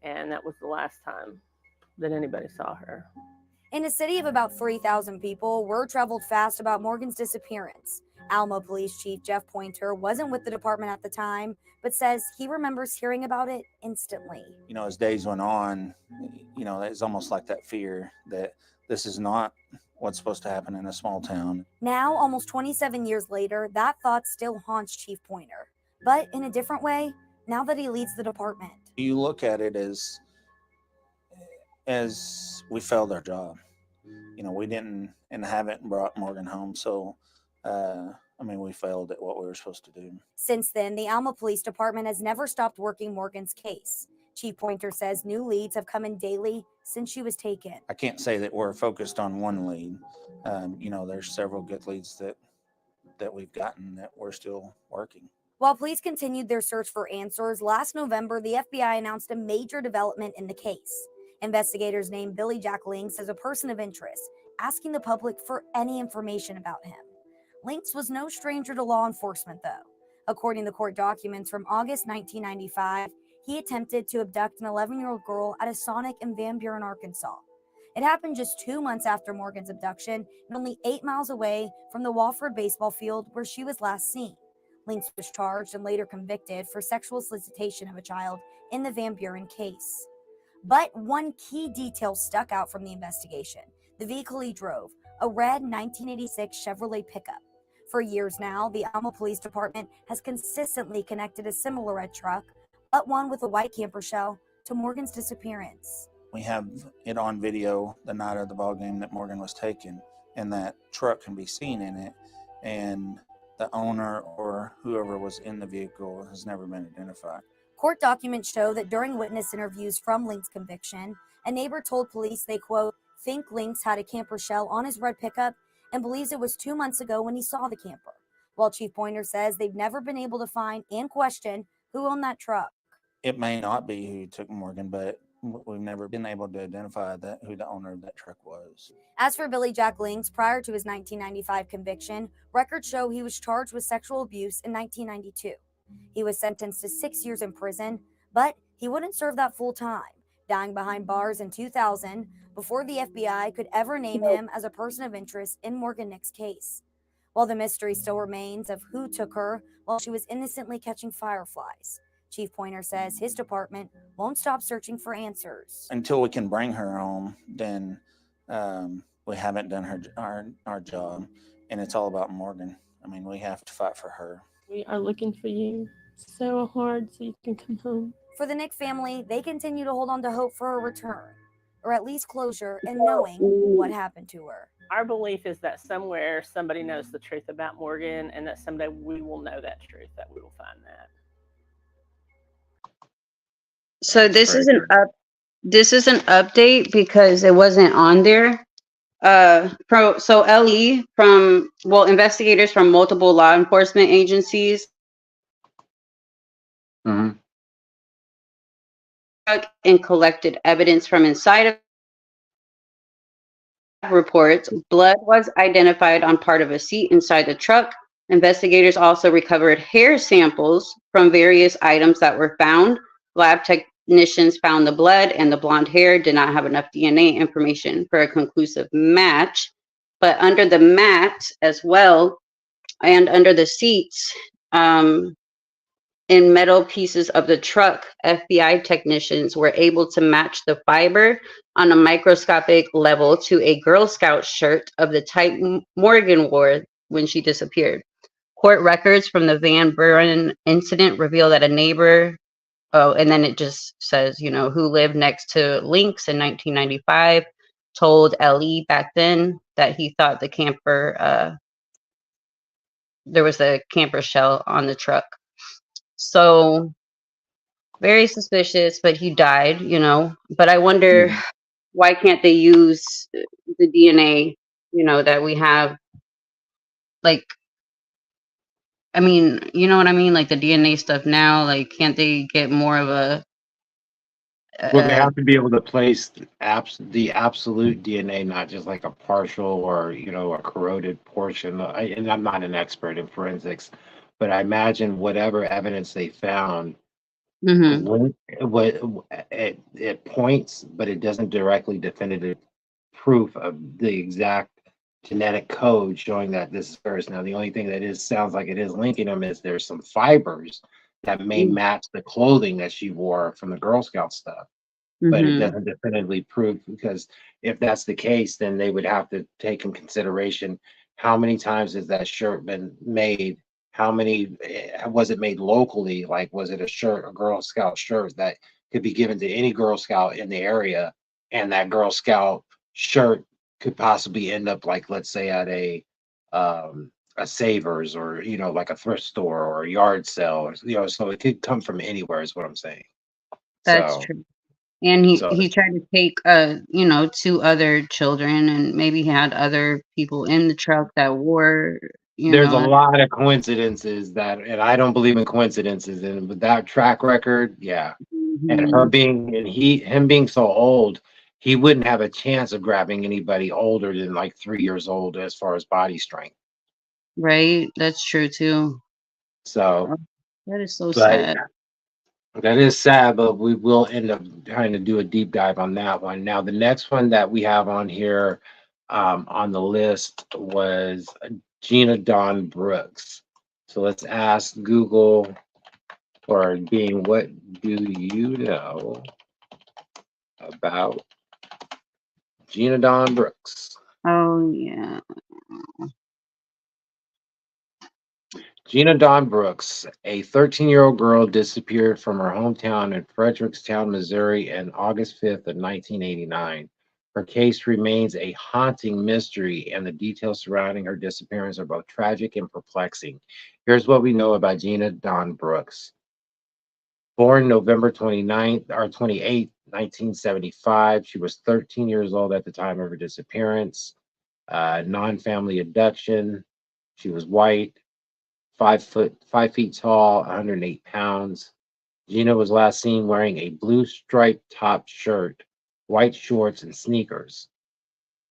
And that was the last time that anybody saw her. In a city of about 3,000 people, word traveled fast about Morgan's disappearance. Alma Police Chief Jeff Pointer wasn't with the department at the time, but says he remembers hearing about it instantly. As days went on, it's almost like that fear that this is not what's supposed to happen in a small town. Now, almost 27 years later, that thought still haunts Chief Pointer, but in a different way, now that he leads the department. You look at it as we failed our job. We didn't and haven't brought Morgan home, so we failed at what we were supposed to do. Since then, the Alma Police Department has never stopped working Morgan's case. Chief Pointer says new leads have come in daily since she was taken. I can't say that we're focused on one lead. There's several good leads that we've gotten that we're still working. While police continued their search for answers, last November, the FBI announced a major development in the case. Investigators named Billy Jack Links as a person of interest, asking the public for any information about him. Links was no stranger to law enforcement, though. According to court documents from August 1995, he attempted to abduct an 11-year-old girl at a Sonic in Van Buren, Arkansas. It happened just 2 months after Morgan's abduction and only 8 miles away from the Wofford baseball field where she was last seen. Links was charged and later convicted for sexual solicitation of a child in the Van Buren case. But one key detail stuck out from the investigation: the vehicle he drove, a red 1986 Chevrolet pickup. For years now, the Alma Police Department has consistently connected a similar red truck, but one with a white camper shell, to Morgan's disappearance. We have it on video the night of the ball game that Morgan was taken, and that truck can be seen in it, and the owner or whoever was in the vehicle has never been identified. Court documents show that during witness interviews from Link's conviction, a neighbor told police they, quote, think Links had a camper shell on his red pickup and believes it was 2 months ago when he saw the camper, while Chief Pointer says they've never been able to find and question who owned that truck. It may not be who took Morgan, but we've never been able to identify who the owner of that truck was. As for Billy Jack Links, prior to his 1995 conviction, records show he was charged with sexual abuse in 1992. He was sentenced to 6 years in prison, but he wouldn't serve that full time, dying behind bars in 2000 before the FBI could ever name him as a person of interest in Morgan Nick's case. While the mystery still remains of who took her while she was innocently catching fireflies, Chief Pointer says his department won't stop searching for answers. Until we can bring her home, then we haven't done our job, and it's all about Morgan. I mean, we have to fight for her. We are looking for you so hard so you can come home. For the Nick family, they continue to hold on to hope for a return, or at least closure in knowing what happened to her. Our belief is that somewhere somebody knows the truth about Morgan, and that someday we will know that truth, that we will find that. So this is an update because it wasn't on there. So LE investigators from multiple law enforcement agencies and collected evidence from inside of reports. Blood was identified on part of a seat inside the truck. Investigators also recovered hair samples from various items that were found. Lab technicians found the blood, and the blonde hair did not have enough DNA information for a conclusive match. But under the mat as well, and under the seats, in metal pieces of the truck, FBI technicians were able to match the fiber on a microscopic level to a Girl Scout shirt of the type Morgan wore when she disappeared. Court records from the Van Buren incident reveal that a neighbor, and then it just says, who lived next to Links in 1995, told LE back then that he thought the camper, there was a camper shell on the truck. So very suspicious, but he died, But I wonder why can't they use the DNA, that we have, like, I mean, you know what I mean? Like the DNA stuff now, like, can't they get more of a... Well, they have to be able to place the absolute DNA, not just like a partial or, a corroded portion. And I'm not an expert in forensics, but I imagine whatever evidence they found, it points, but it doesn't directly definitive proof of the exact genetic code showing that this is hers. Now, the only thing that sounds like it is linking them is there's some fibers that may match the clothing that she wore from the Girl Scout stuff, but it doesn't definitively prove, because if that's the case, then they would have to take in consideration how many times has that shirt been made, how many was it made locally, like was it a Girl Scout shirt that could be given to any Girl Scout in the area, and that Girl Scout shirt could possibly end up, like, let's say at a Savers, or like a thrift store or a yard sale, so it could come from anywhere is what I'm saying. That's true. And he tried to take 2 other children, and maybe he had other people in the truck that wore, there's a lot of coincidences and I don't believe in coincidences, and with that track record, and him being so old, he wouldn't have a chance of grabbing anybody older than like 3 years old as far as body strength. Right, that's true too. So that is so sad. That is sad, but we will end up trying to do a deep dive on that one. Now, the next one that we have on here on the list was Gina Dawn Brooks. So let's ask Google for being, what do you know about Gina Dawn Brooks? Oh yeah. Gina Dawn Brooks, a 13-year-old girl, disappeared from her hometown in Fredericktown, Missouri on August 5th of 1989. Her case remains a haunting mystery, and the details surrounding her disappearance are both tragic and perplexing. Here's what we know about Gina Dawn Brooks. Born November 28th, 1975, she was 13 years old at the time of her disappearance. Non-family abduction. She was white, 5 feet tall, 108 pounds. Gina was last seen wearing a blue striped top shirt, white shorts, and sneakers.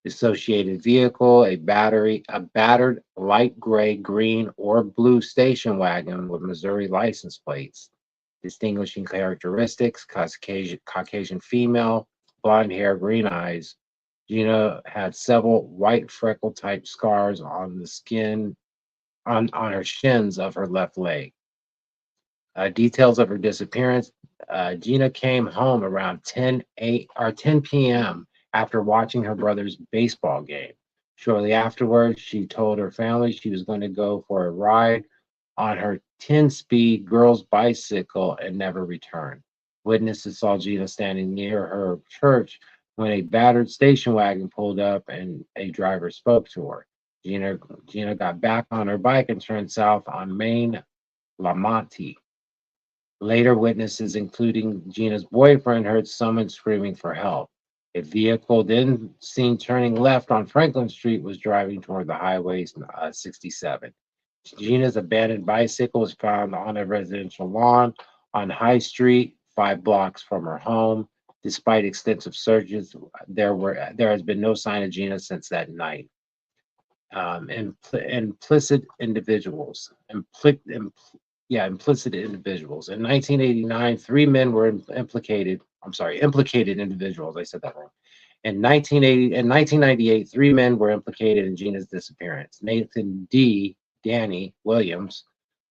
Associated vehicle, a battered light gray, green, or blue station wagon with Missouri license plates. Distinguishing characteristics: Caucasian female, blonde hair, green eyes. Gina had several white freckle type scars on the skin on her shins of her left leg. Details of her disappearance. Gina came home around 10 p.m. after watching her brother's baseball game. Shortly afterwards, she told her family she was going to go for a ride on her 10-speed girl's bicycle and never returned. Witnesses saw Gina standing near her church when a battered station wagon pulled up and a driver spoke to her. Gina got back on her bike and turned south on Main Lamonti. Later witnesses, including Gina's boyfriend, heard someone screaming for help. A vehicle then seen turning left on Franklin Street was driving toward the highway 67. Gina's abandoned bicycle was found on a residential lawn on High Street, 5 blocks from her home. Despite extensive searches, there has been no sign of Gina since that night. Implicit individuals. Implicit individuals. In 1989, 3 men were implicated. I'm sorry, implicated individuals. I said that wrong. In 1998, 3 men were implicated in Gina's disappearance. Nathan Danny Williams,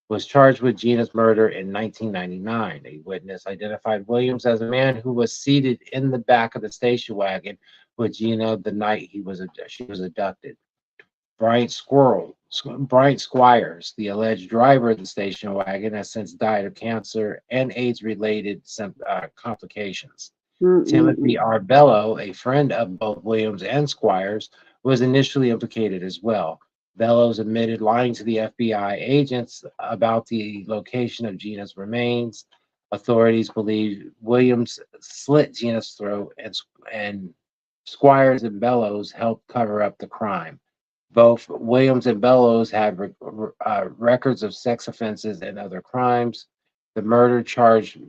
was charged with Gina's murder in 1999. A witness identified Williams as a man who was seated in the back of the station wagon with Gina the night she was abducted. Bryant Squires, the alleged driver of the station wagon, has since died of cancer and AIDS-related complications. Timothy R. Bello, a friend of both Williams and Squires, was initially implicated as well. Bellows admitted lying to the FBI agents about the location of Gina's remains. Authorities believe Williams slit Gina's throat, and Squires and Bellows helped cover up the crime. Both Williams and Bellows had records of sex offenses and other crimes. The murder charge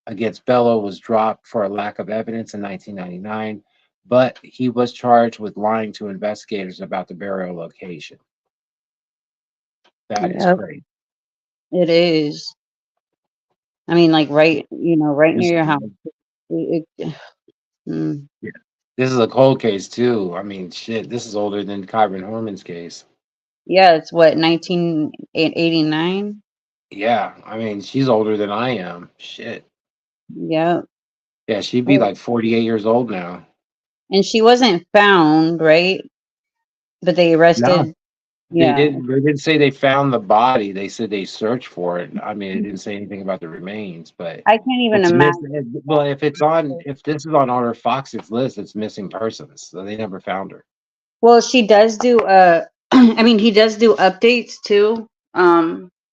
against Bellows was dropped for a lack of evidence in 1999, but he was charged with lying to investigators about the burial location. That is Yep, great. it is. I mean, like right near your house. Mm. Yeah. This is a cold case too. I mean, shit, this is older than Kyron Horman's case. Yeah, it's what, 1989? Yeah, I mean, she's older than I am. Shit. Yeah. Yeah, she'd be like 48 years old now. And she wasn't found, right? But they No, arrested. they Yeah. didn't say they found the body. They said they searched for it. I mean, it didn't say anything about the remains, but I can't even it's imagine. missing. Well, if this is on Arcticfox's list, it's missing persons. So they never found her. Well, she does do I mean, he does do updates too,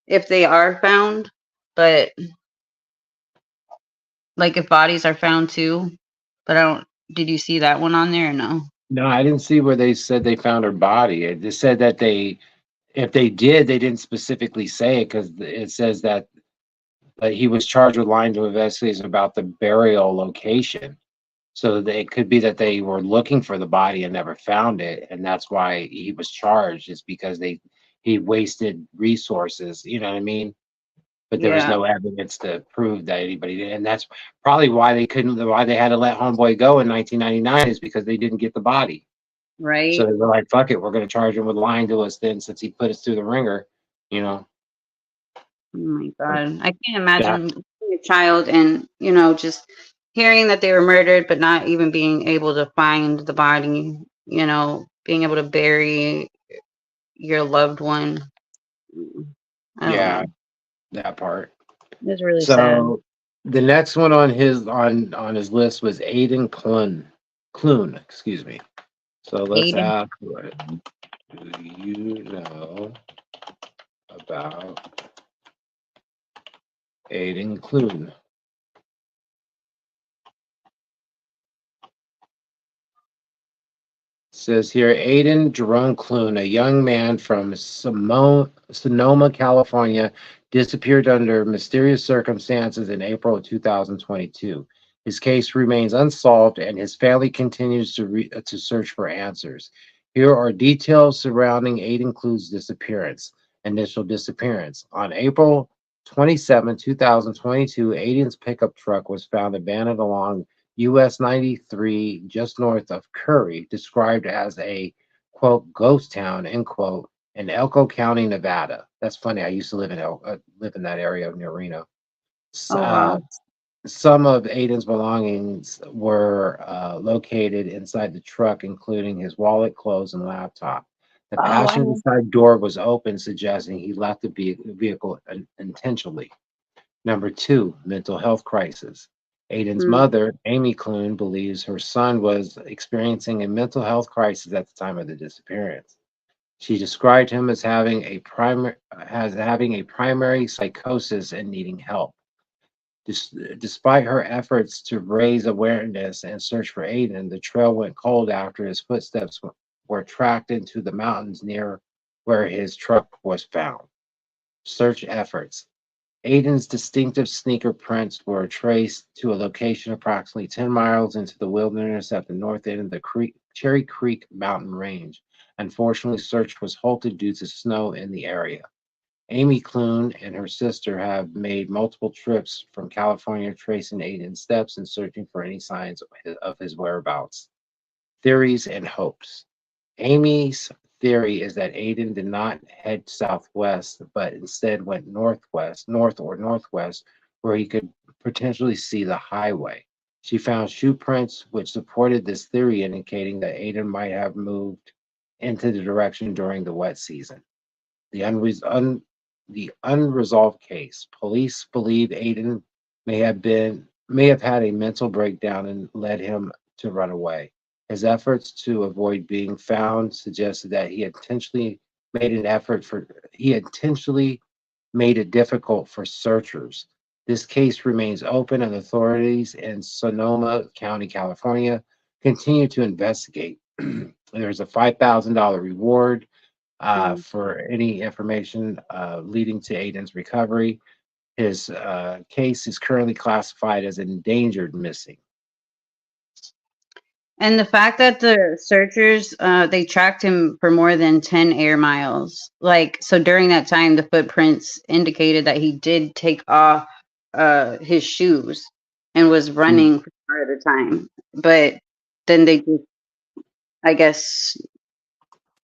if they are found, but like if bodies are found too. But I don't, did you see that one on there or no? No, I didn't see where they said they found her body. It just said that if they did, they didn't specifically say it because it says that he was charged with lying to investigators about the burial location. So it could be that they were looking for the body and never found it, and that's why he was charged. Is because he wasted resources. You know what I mean? but there was Yeah. no evidence to prove that anybody did. And that's probably why they had to let homeboy go in 1999 is because they didn't get the body. Right. So they were like, fuck it, we're going to charge him with lying to us then since he put us through the ringer, you know. Oh my But God. I can't that, imagine being a child and, just hearing that they were murdered, but not even being able to find the body, being able to bury your loved one. I don't yeah, know. that part. It's really sad. So the next one on his list was Aiden Clune, excuse me. So let's Aiden. ask, what do you know about Aiden Clune? Says here, Aiden Jerome Clune, a young man from Sonoma, California, disappeared under mysterious circumstances in April of 2022. His case remains unsolved, and his family continues to search for answers. Here are details surrounding Aiden Clune's initial disappearance. On April 27, 2022, Aiden's pickup truck was found abandoned along US 93, just north of Curry, described as a quote ghost town end quote in Elko County, Nevada. That's funny. I used to live in that area near Reno. Oh, wow. Some of Aiden's belongings were located inside the truck, including his wallet, clothes, and laptop. The Oh, passenger wow. side door was open, suggesting he left the vehicle intentionally. Number two, mental health crisis. Aiden's Mm. mother, Amy Clune, believes her son was experiencing a mental health crisis at the time of the disappearance. She described him as having a primary psychosis and needing help. Despite her efforts to raise awareness and search for Aiden, the trail went cold after his footsteps were tracked into the mountains near where his truck was found. Search efforts. Aiden's distinctive sneaker prints were traced to a location approximately 10 miles into the wilderness at the north end of the Cherry Creek mountain range. Unfortunately, search was halted due to snow in the area. Amy Clune and her sister have made multiple trips from California tracing Aiden's steps and searching for any signs of his whereabouts. Theories and hopes. Amy's theory is that Aiden did not head southwest, but instead went north or northwest, where he could potentially see the highway. She found shoe prints which supported this theory, indicating that Aiden might have moved into the direction during the wet season. The, the unresolved case. Police believe Aiden may have had a mental breakdown and led him to run away. His efforts to avoid being found suggested that he intentionally made it difficult for searchers. This case remains open, and authorities in Sonoma County, California, continue to investigate. There's a $5,000 reward for any information leading to Aiden's recovery. His case is currently classified as endangered missing. And the fact that the searchers, they tracked him for more than 10 air miles. Like, so during that time, the footprints indicated that he did take off his shoes and was running for part of the time. But then they just, I guess,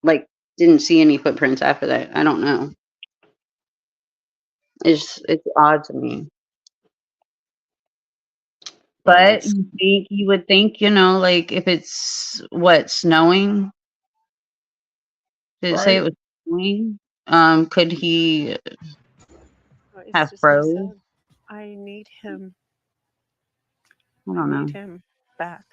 like, didn't see any footprints after that. I don't know. It's odd to me. But you would think, like if it's snowing, did it say it Right. was snowing? Could he It's have just so froze? sad. I need him. I I don't need know. him back.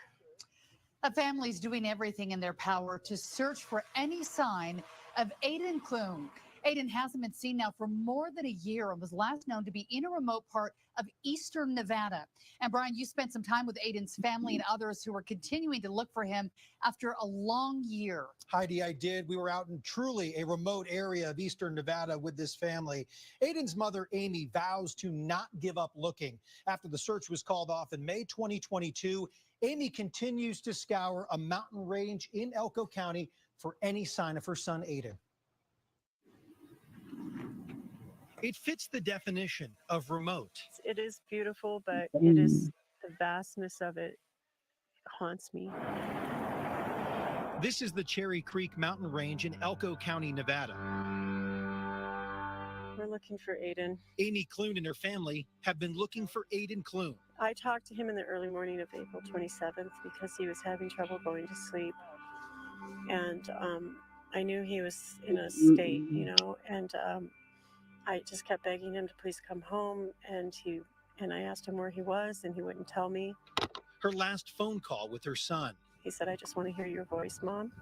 A family's doing everything in their power to search for any sign of Aiden Clune. Aiden hasn't been seen now for more than a year and was last known to be in a remote part of eastern Nevada. And Brian, you spent some time with Aiden's family and others who are continuing to look for him after a long year. Heidi, I did. We were out in truly a remote area of eastern Nevada with this family. Aiden's mother, Amy, vows to not give up looking. After the search was called off in May 2022, Amy continues to scour a mountain range in Elko County for any sign of her son, Aiden. It fits the definition of remote. It is beautiful, but it Mm. is the vastness of it haunts me. This is the Cherry Creek mountain range in Elko County, Nevada. We're looking for Aiden. Amy Clune and her family have been looking for Aiden Clune. I talked to him in the early morning of April 27th because he was having trouble going to sleep. And I knew he was in a state, you know, and I just kept begging him to please come home. And I asked him where he was, and he wouldn't tell me. Her last phone call with her son. He said, "I just want to hear your voice, Mom."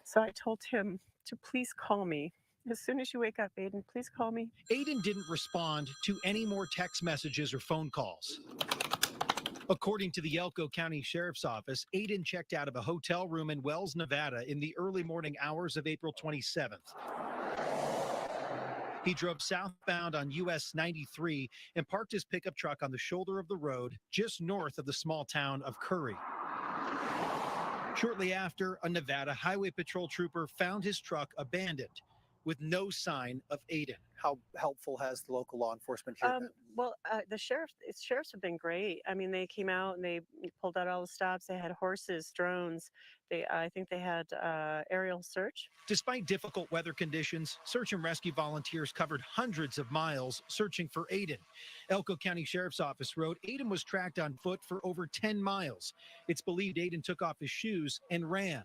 So I told him to please call me. As soon as you wake up, Aiden, please call me. Aiden didn't respond to any more text messages or phone calls. According to the Elko County Sheriff's Office, Aiden checked out of a hotel room in Wells, Nevada in the early morning hours of April 27th. He drove southbound on US 93 and parked his pickup truck on the shoulder of the road just north of the small town of Curry. Shortly after, a Nevada Highway Patrol trooper found his truck abandoned with no sign of Aiden. How helpful has the local law enforcement here been? Well, the sheriffs have been great. I mean, they came out and they pulled out all the stops. They had horses, drones. I think they had aerial search. Despite difficult weather conditions, search and rescue volunteers covered hundreds of miles searching for Aiden. Elko County Sheriff's Office wrote Aiden was tracked on foot for over 10 miles. It's believed Aiden took off his shoes and ran.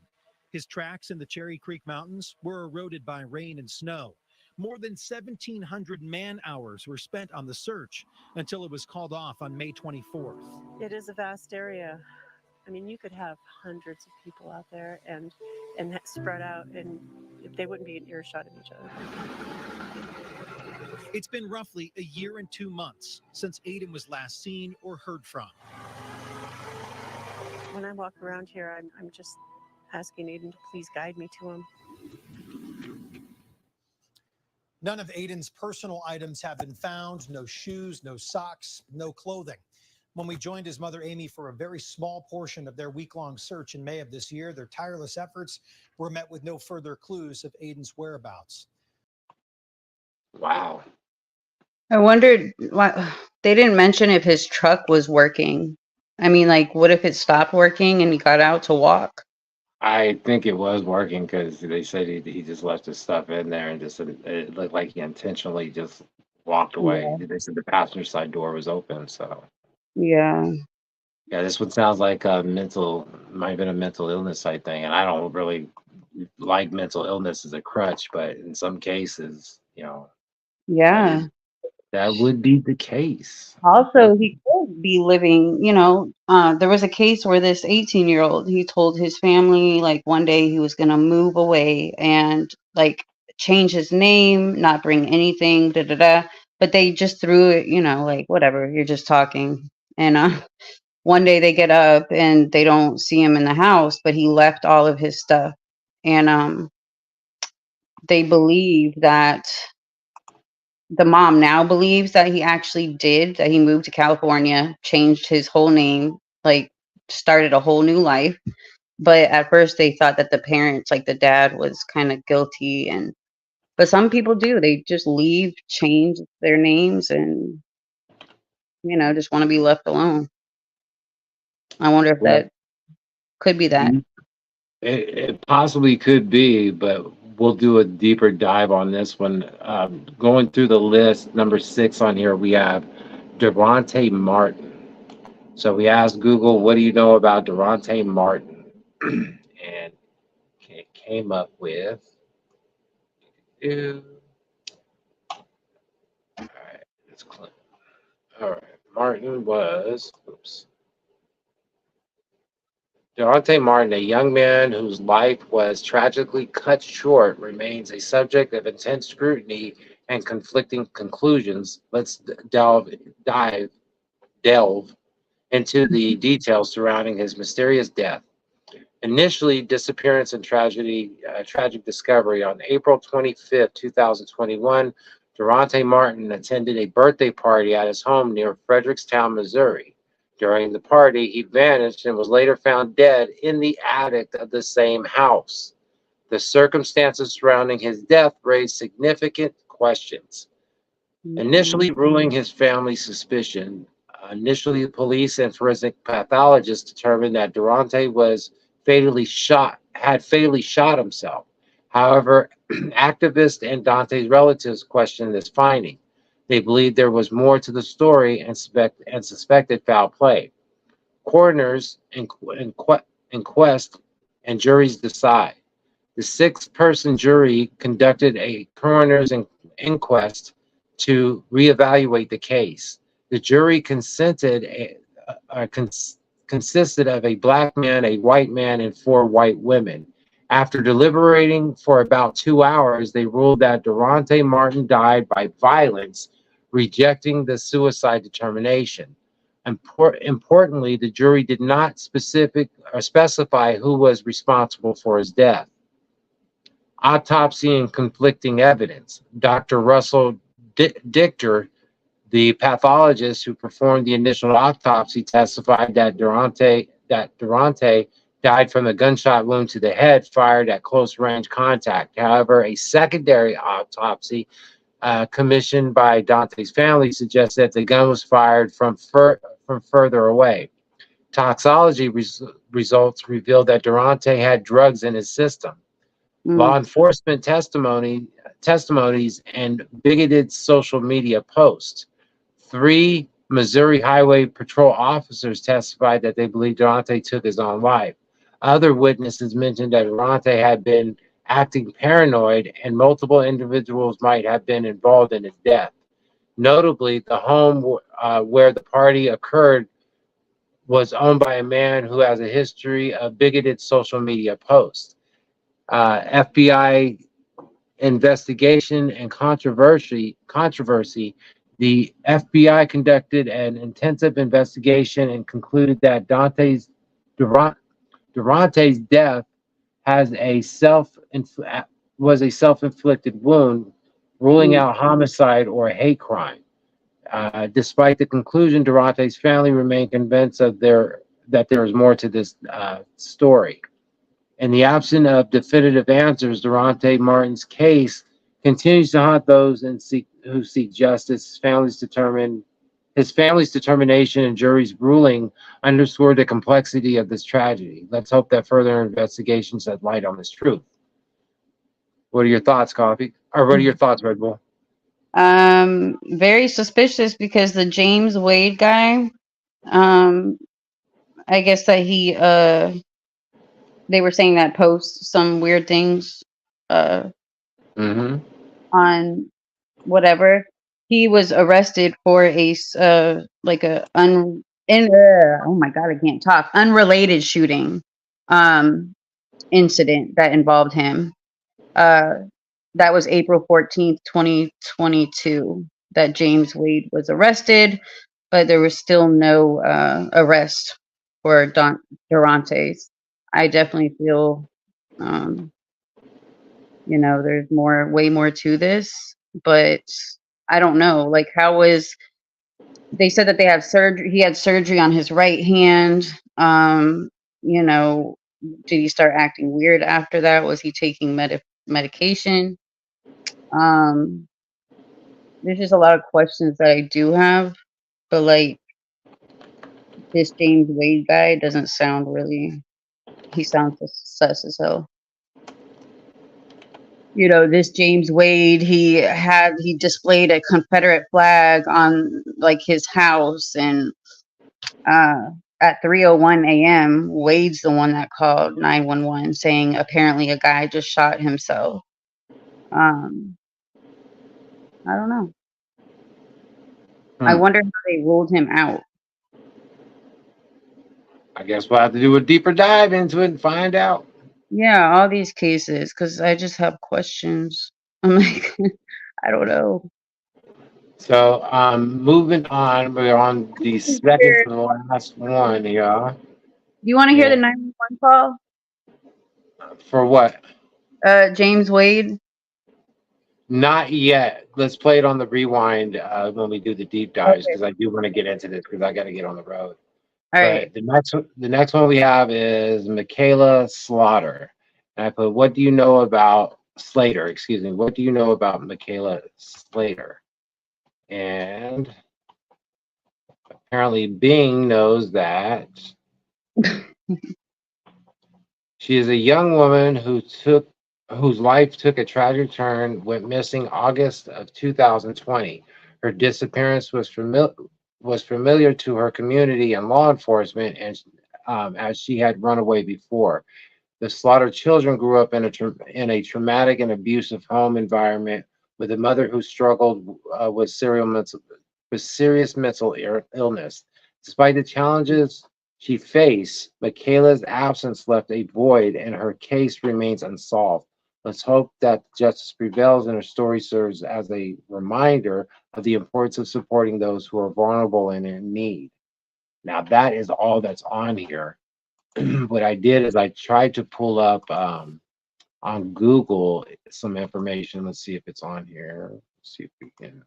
His tracks in the Cherry Creek Mountains were eroded by rain and snow. More than 1,700 man-hours were spent on the search until it was called off on May 24th. It is a vast area. I mean, you could have hundreds of people out there and spread out, and they wouldn't be in earshot of each other. It's been roughly a year and 2 months since Aiden was last seen or heard from. When I walk around here, I'm just asking Aiden to please guide me to him. None of Aiden's personal items have been found. No shoes, no socks, no clothing. When we joined his mother, Amy, for a very small portion of their week-long search in May of this year, their tireless efforts were met with no further clues of Aiden's whereabouts. Wow. I wondered why they didn't mention if his truck was working. I mean, like, what if it stopped working and he got out to walk? I think it was working because they said he just left his stuff in there and just it looked like he intentionally just walked away. Yeah. They said the passenger side door was open. So Yeah. yeah, this one sounds like might have been a mental illness type thing. And I don't really like mental illness as a crutch, but in some cases, you know, Yeah. that would be the case. Also, he could be living, there was a case where this 18-year-old, he told his family, like, one day he was going to move away and, like, change his name, not bring anything, da da da. But they just threw it, like, whatever, you're just talking. And one day they get up and they don't see him in the house, but he left all of his stuff. And they believe that the mom now believes that he actually did, that he moved to California, changed his whole name, like started a whole new life. But at first they thought that the parents, like the dad, was kind of guilty. But some people do. They just leave, change their names, and just want to be left alone. I wonder if Well, that could be that. it possibly could be, but we'll do a deeper dive on this one. Going through the list, number 6 on here, we have Durante Martin. So we asked Google, what do you know about Durante Martin? And it came up with, all right, let's click. All right, Martin was, Durante Martin, a young man whose life was tragically cut short, remains a subject of intense scrutiny and conflicting conclusions. Let's delve into the details surrounding his mysterious death. Initially, disappearance and tragic discovery on April 25th, 2021. Durante Martin attended a birthday party at his home near Frederickstown, Missouri. During the party, he vanished and was later found dead in the attic of the same house. The circumstances surrounding his death raised significant questions. Initially ruling his family's suspicion, initially the police and forensic pathologists determined that Durante had fatally shot himself. However, activists and Dante's relatives questioned this finding. They believed there was more to the story and suspected foul play. Coroners inquest and juries decide. The six-person jury conducted a coroner's inquest to reevaluate the case. The jury consisted of a black man, a white man, and 4 white women. After deliberating for about 2 hours, they ruled that Durante Martin died by violence, rejecting the suicide determination. Importantly, the jury did not specify who was responsible for his death. Autopsy and conflicting evidence. Dr. Russell Dichter, the pathologist who performed the initial autopsy, testified that Durante died from a gunshot wound to the head fired at close range contact. However, a secondary autopsy commissioned by Dante's family suggests that the gun was fired from further away. Toxicology results revealed that Durante had drugs in his system. Law enforcement testimonies and bigoted social media posts. 3 Missouri Highway Patrol officers testified that they believe Durante took his own life. Other witnesses mentioned that Durante had been acting paranoid and multiple individuals might have been involved in his death. Notably, the home where the party occurred was owned by a man who has a history of bigoted social media posts. FBI investigation and controversy, the FBI conducted an intensive investigation and concluded that Durante's death was a self-inflicted wound, ruling out homicide or a hate crime. Despite the conclusion, Durante's family remained convinced that there is more to this story. In the absence of definitive answers, Durante Martin's case continues to haunt those who seek justice. His family's determination and jury's ruling underscore the complexity of this tragedy. Let's hope that further investigations shed light on this truth. What are your thoughts, Coffee? Or what are your thoughts, Red Bull? Very suspicious because the James Wade guy, I guess that they were saying that posts some weird things on whatever. He was arrested for oh my God, I can't talk. Unrelated shooting incident that involved him. That was April 14th, 2022, that James Wade was arrested, but there was still no arrest for Durante's. I definitely feel, there's way more to this, but I don't know. Like, they said that he had surgery on his right hand. Did he start acting weird after that? Was he taking medication? There's just a lot of questions that I do have, but like this James Wade guy doesn't sound he sounds sus as hell. This James Wade, he displayed a Confederate flag on like his house, and at 3:01 a.m., Wade's the one that called 911 saying apparently a guy just shot himself. I don't know. I wonder how they ruled him out. I guess we'll have to do a deeper dive into it and find out. Yeah, all these cases, because I just have questions. I'm like, I don't know. So, moving on, we're on the second to the last one, y'all. You want to hear the 911 call? For what? James Wade. Not yet. Let's play it on the rewind when we do the deep dives, because I do want to get into this because I got to get on the road. All right. But the next one we have is Michaela Slaughter. And I put, what do you know about Slater? Excuse me. What do you know about Michaela Slater? And apparently Bing knows that she is a young woman whose life took a tragic turn, went missing August of 2020. Her disappearance was familiar to her community and law enforcement, and as she had run away before. The Slaughter children grew up in a traumatic and abusive home environment with a mother who struggled with serious mental illness. Despite the challenges she faced, Michaela's absence left a void and her case remains unsolved. Let's hope that justice prevails and her story serves as a reminder of the importance of supporting those who are vulnerable and in need. Now, that is all that's on here. What I did is I tried to pull up on Google some information. Let's see if it's on here. Let's see if we can.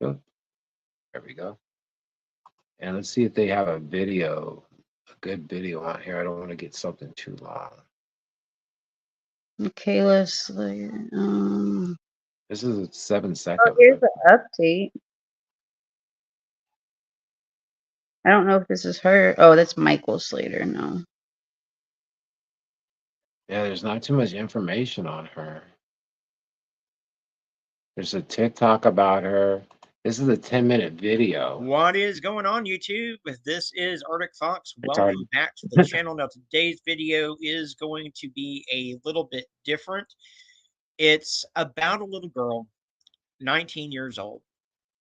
Oh, there we go. And let's see if they have a good video on here. I don't want to get something too long. Michaela Slater. This is a 7-second. Oh, here's the update. I don't know if this is her. Oh, that's Michael Slater. No. Yeah, there's not too much information on her. There's a TikTok about her. This is a 10-minute video. What is going on, YouTube? This is Arcticfox. It's Welcome already- back to the channel. Now, today's video is going to be a little bit different. It's about a little girl, 19 years old,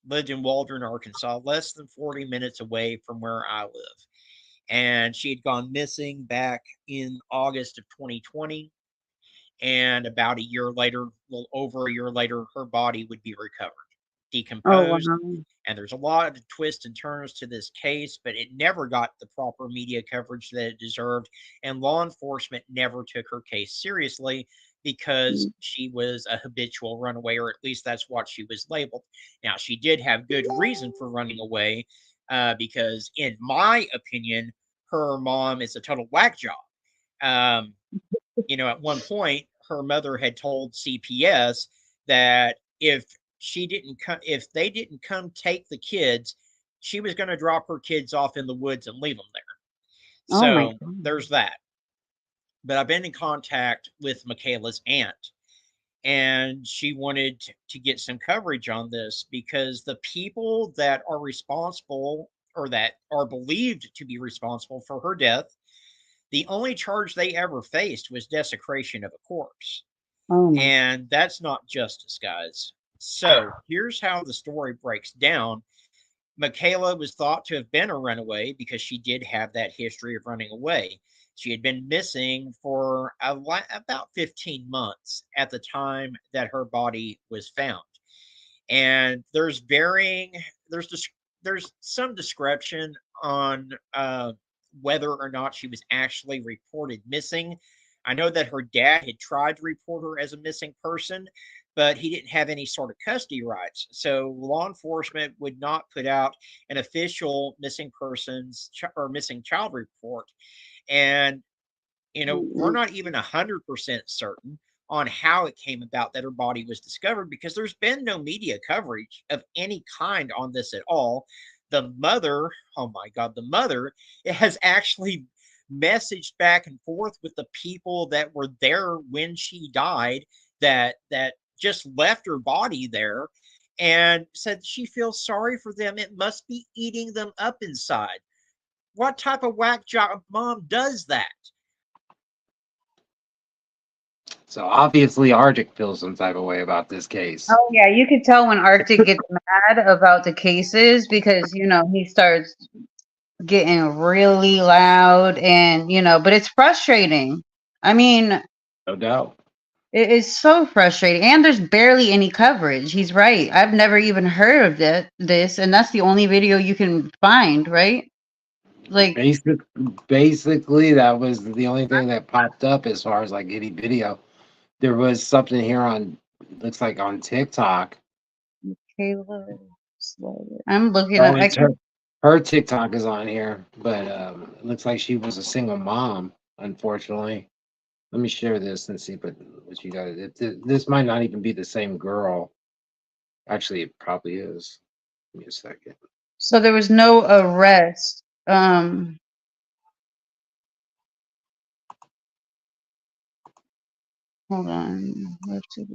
lived in Waldron, Arkansas, less than 40 minutes away from where I live. And she had gone missing back in August of 2020. And about a year later, a little over a year later, her body would be recovered, decomposed. Oh, wow. And there's a lot of twists and turns to this case, but it never got the proper media coverage that it deserved. And law enforcement never took her case seriously because she was a habitual runaway, or at least that's what she was labeled. Now, she did have good reason for running away because, in my opinion, her mom is a total whack job. At one point, her mother had told CPS that if they didn't come take the kids, she was going to drop her kids off in the woods and leave them there. Oh, my So God. there's that. But I've been in contact with Michaela's aunt, and she wanted to get some coverage on this because the people that are responsible, or that are believed to be responsible for her death, the only charge they ever faced was desecration of a corpse. Oh, my. And that's not justice, guys. So here's how the story breaks down. Michaela was thought to have been a runaway because she did have that history of running away. She had been missing for about 15 months at the time that her body was found. And there's some description on whether or not she was actually reported missing. I know that her dad had tried to report her as a missing person, but he didn't have any sort of custody rights. So law enforcement would not put out an official missing persons or missing child report. And, we're not even 100% certain on how it came about that her body was discovered because there's been no media coverage of any kind on this at all. The mother, oh my God, the mother has actually messaged back and forth with the people that were there when she died, that just left her body there, and said she feels sorry for them. It must be eating them up inside. What type of whack job mom does that? So obviously Arctic feels some type of way about this case. Oh, yeah. You could tell when Arctic gets mad about the cases because, he starts getting really loud and, but it's frustrating. I mean, No doubt. it is so frustrating. And there's barely any coverage. He's right. I've never even heard of this, and that's the only video you can find, right? Like, Basically, that was the only thing that popped up as far as like any video. There was something here looks like on TikTok. Michaela Slater. I'm looking Oh, up. it's her. Her TikTok is on here, but it looks like she was a single mom, unfortunately. Let me share this and see what you guys. This might not even be the same girl. Actually, it probably is. Give me a second. So there was no arrest. Hold on. Let's see.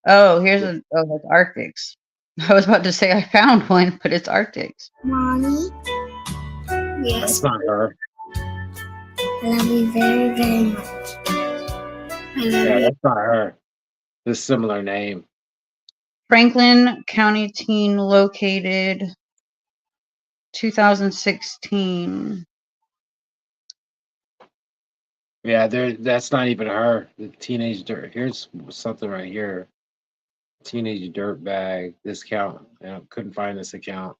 Oh, here's a that's Arctics. I was about to say I found one, but it's Arctics. Mommy, That's not her. I love you very, very much. I love Yeah, you. that's not her. It's a similar name. Franklin County teen located 2016. Yeah, that's not even her. The teenage dirt. Here's something right here. Teenage dirt bag. This account. I couldn't find this account.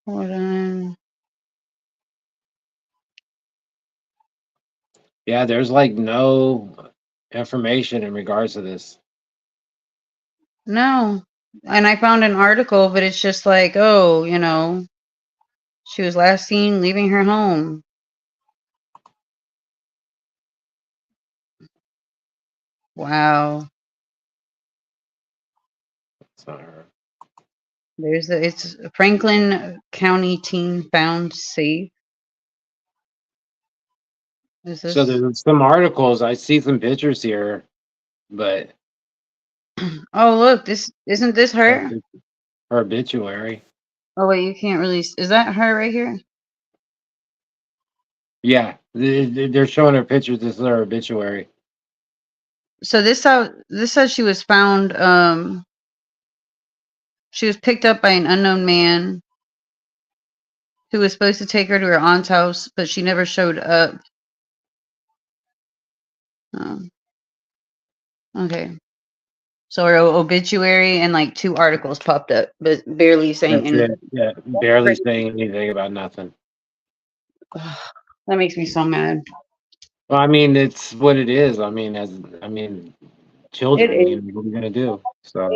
Hold on. Yeah, there's like no information in regards to this. No. And I found an article, but it's just like, oh, she was last seen leaving her home. Wow. It's not her. It's Franklin County teen found safe. Is So this? there's some articles. I see some pictures here, but Oh, look, isn't this that's her? her obituary. Oh wait, you can't really. Is that her right here? Yeah, they're showing her pictures. This is her obituary. So this says she was found. She was picked up by an unknown man who was supposed to take her to her aunt's house, but she never showed up. Oh, okay. So her obituary and like 2 articles popped up, but barely saying That's it. anything. Yeah, barely saying anything about nothing. That makes me so mad. Well, I mean, it's what it is. I mean, children. It is. What are you gonna do? So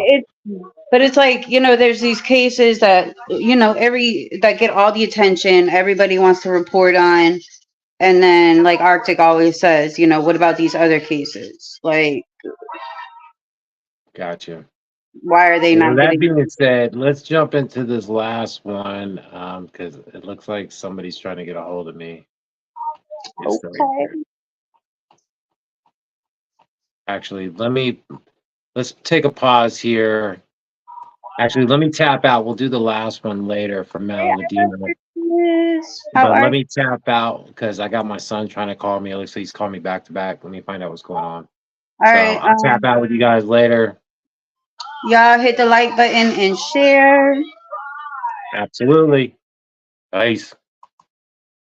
But it's like, there's these cases that, that get all the attention, everybody wants to report on. And then, like Arctic always says, what about these other cases? Like, gotcha. why are they Well, not that getting? being said, let's jump into this last one because it looks like somebody's trying to get a hold of me. It's right Okay. here. Actually, let's take a pause here. Actually, let me tap out. We'll do the last one later for Mel Ladino. But let me tap out because I got my son trying to call me. It looks like he's calling me back to back. Let me find out what's going on. All So right. I'll tap out with you guys later. Y'all hit the like button and share. Absolutely. Peace.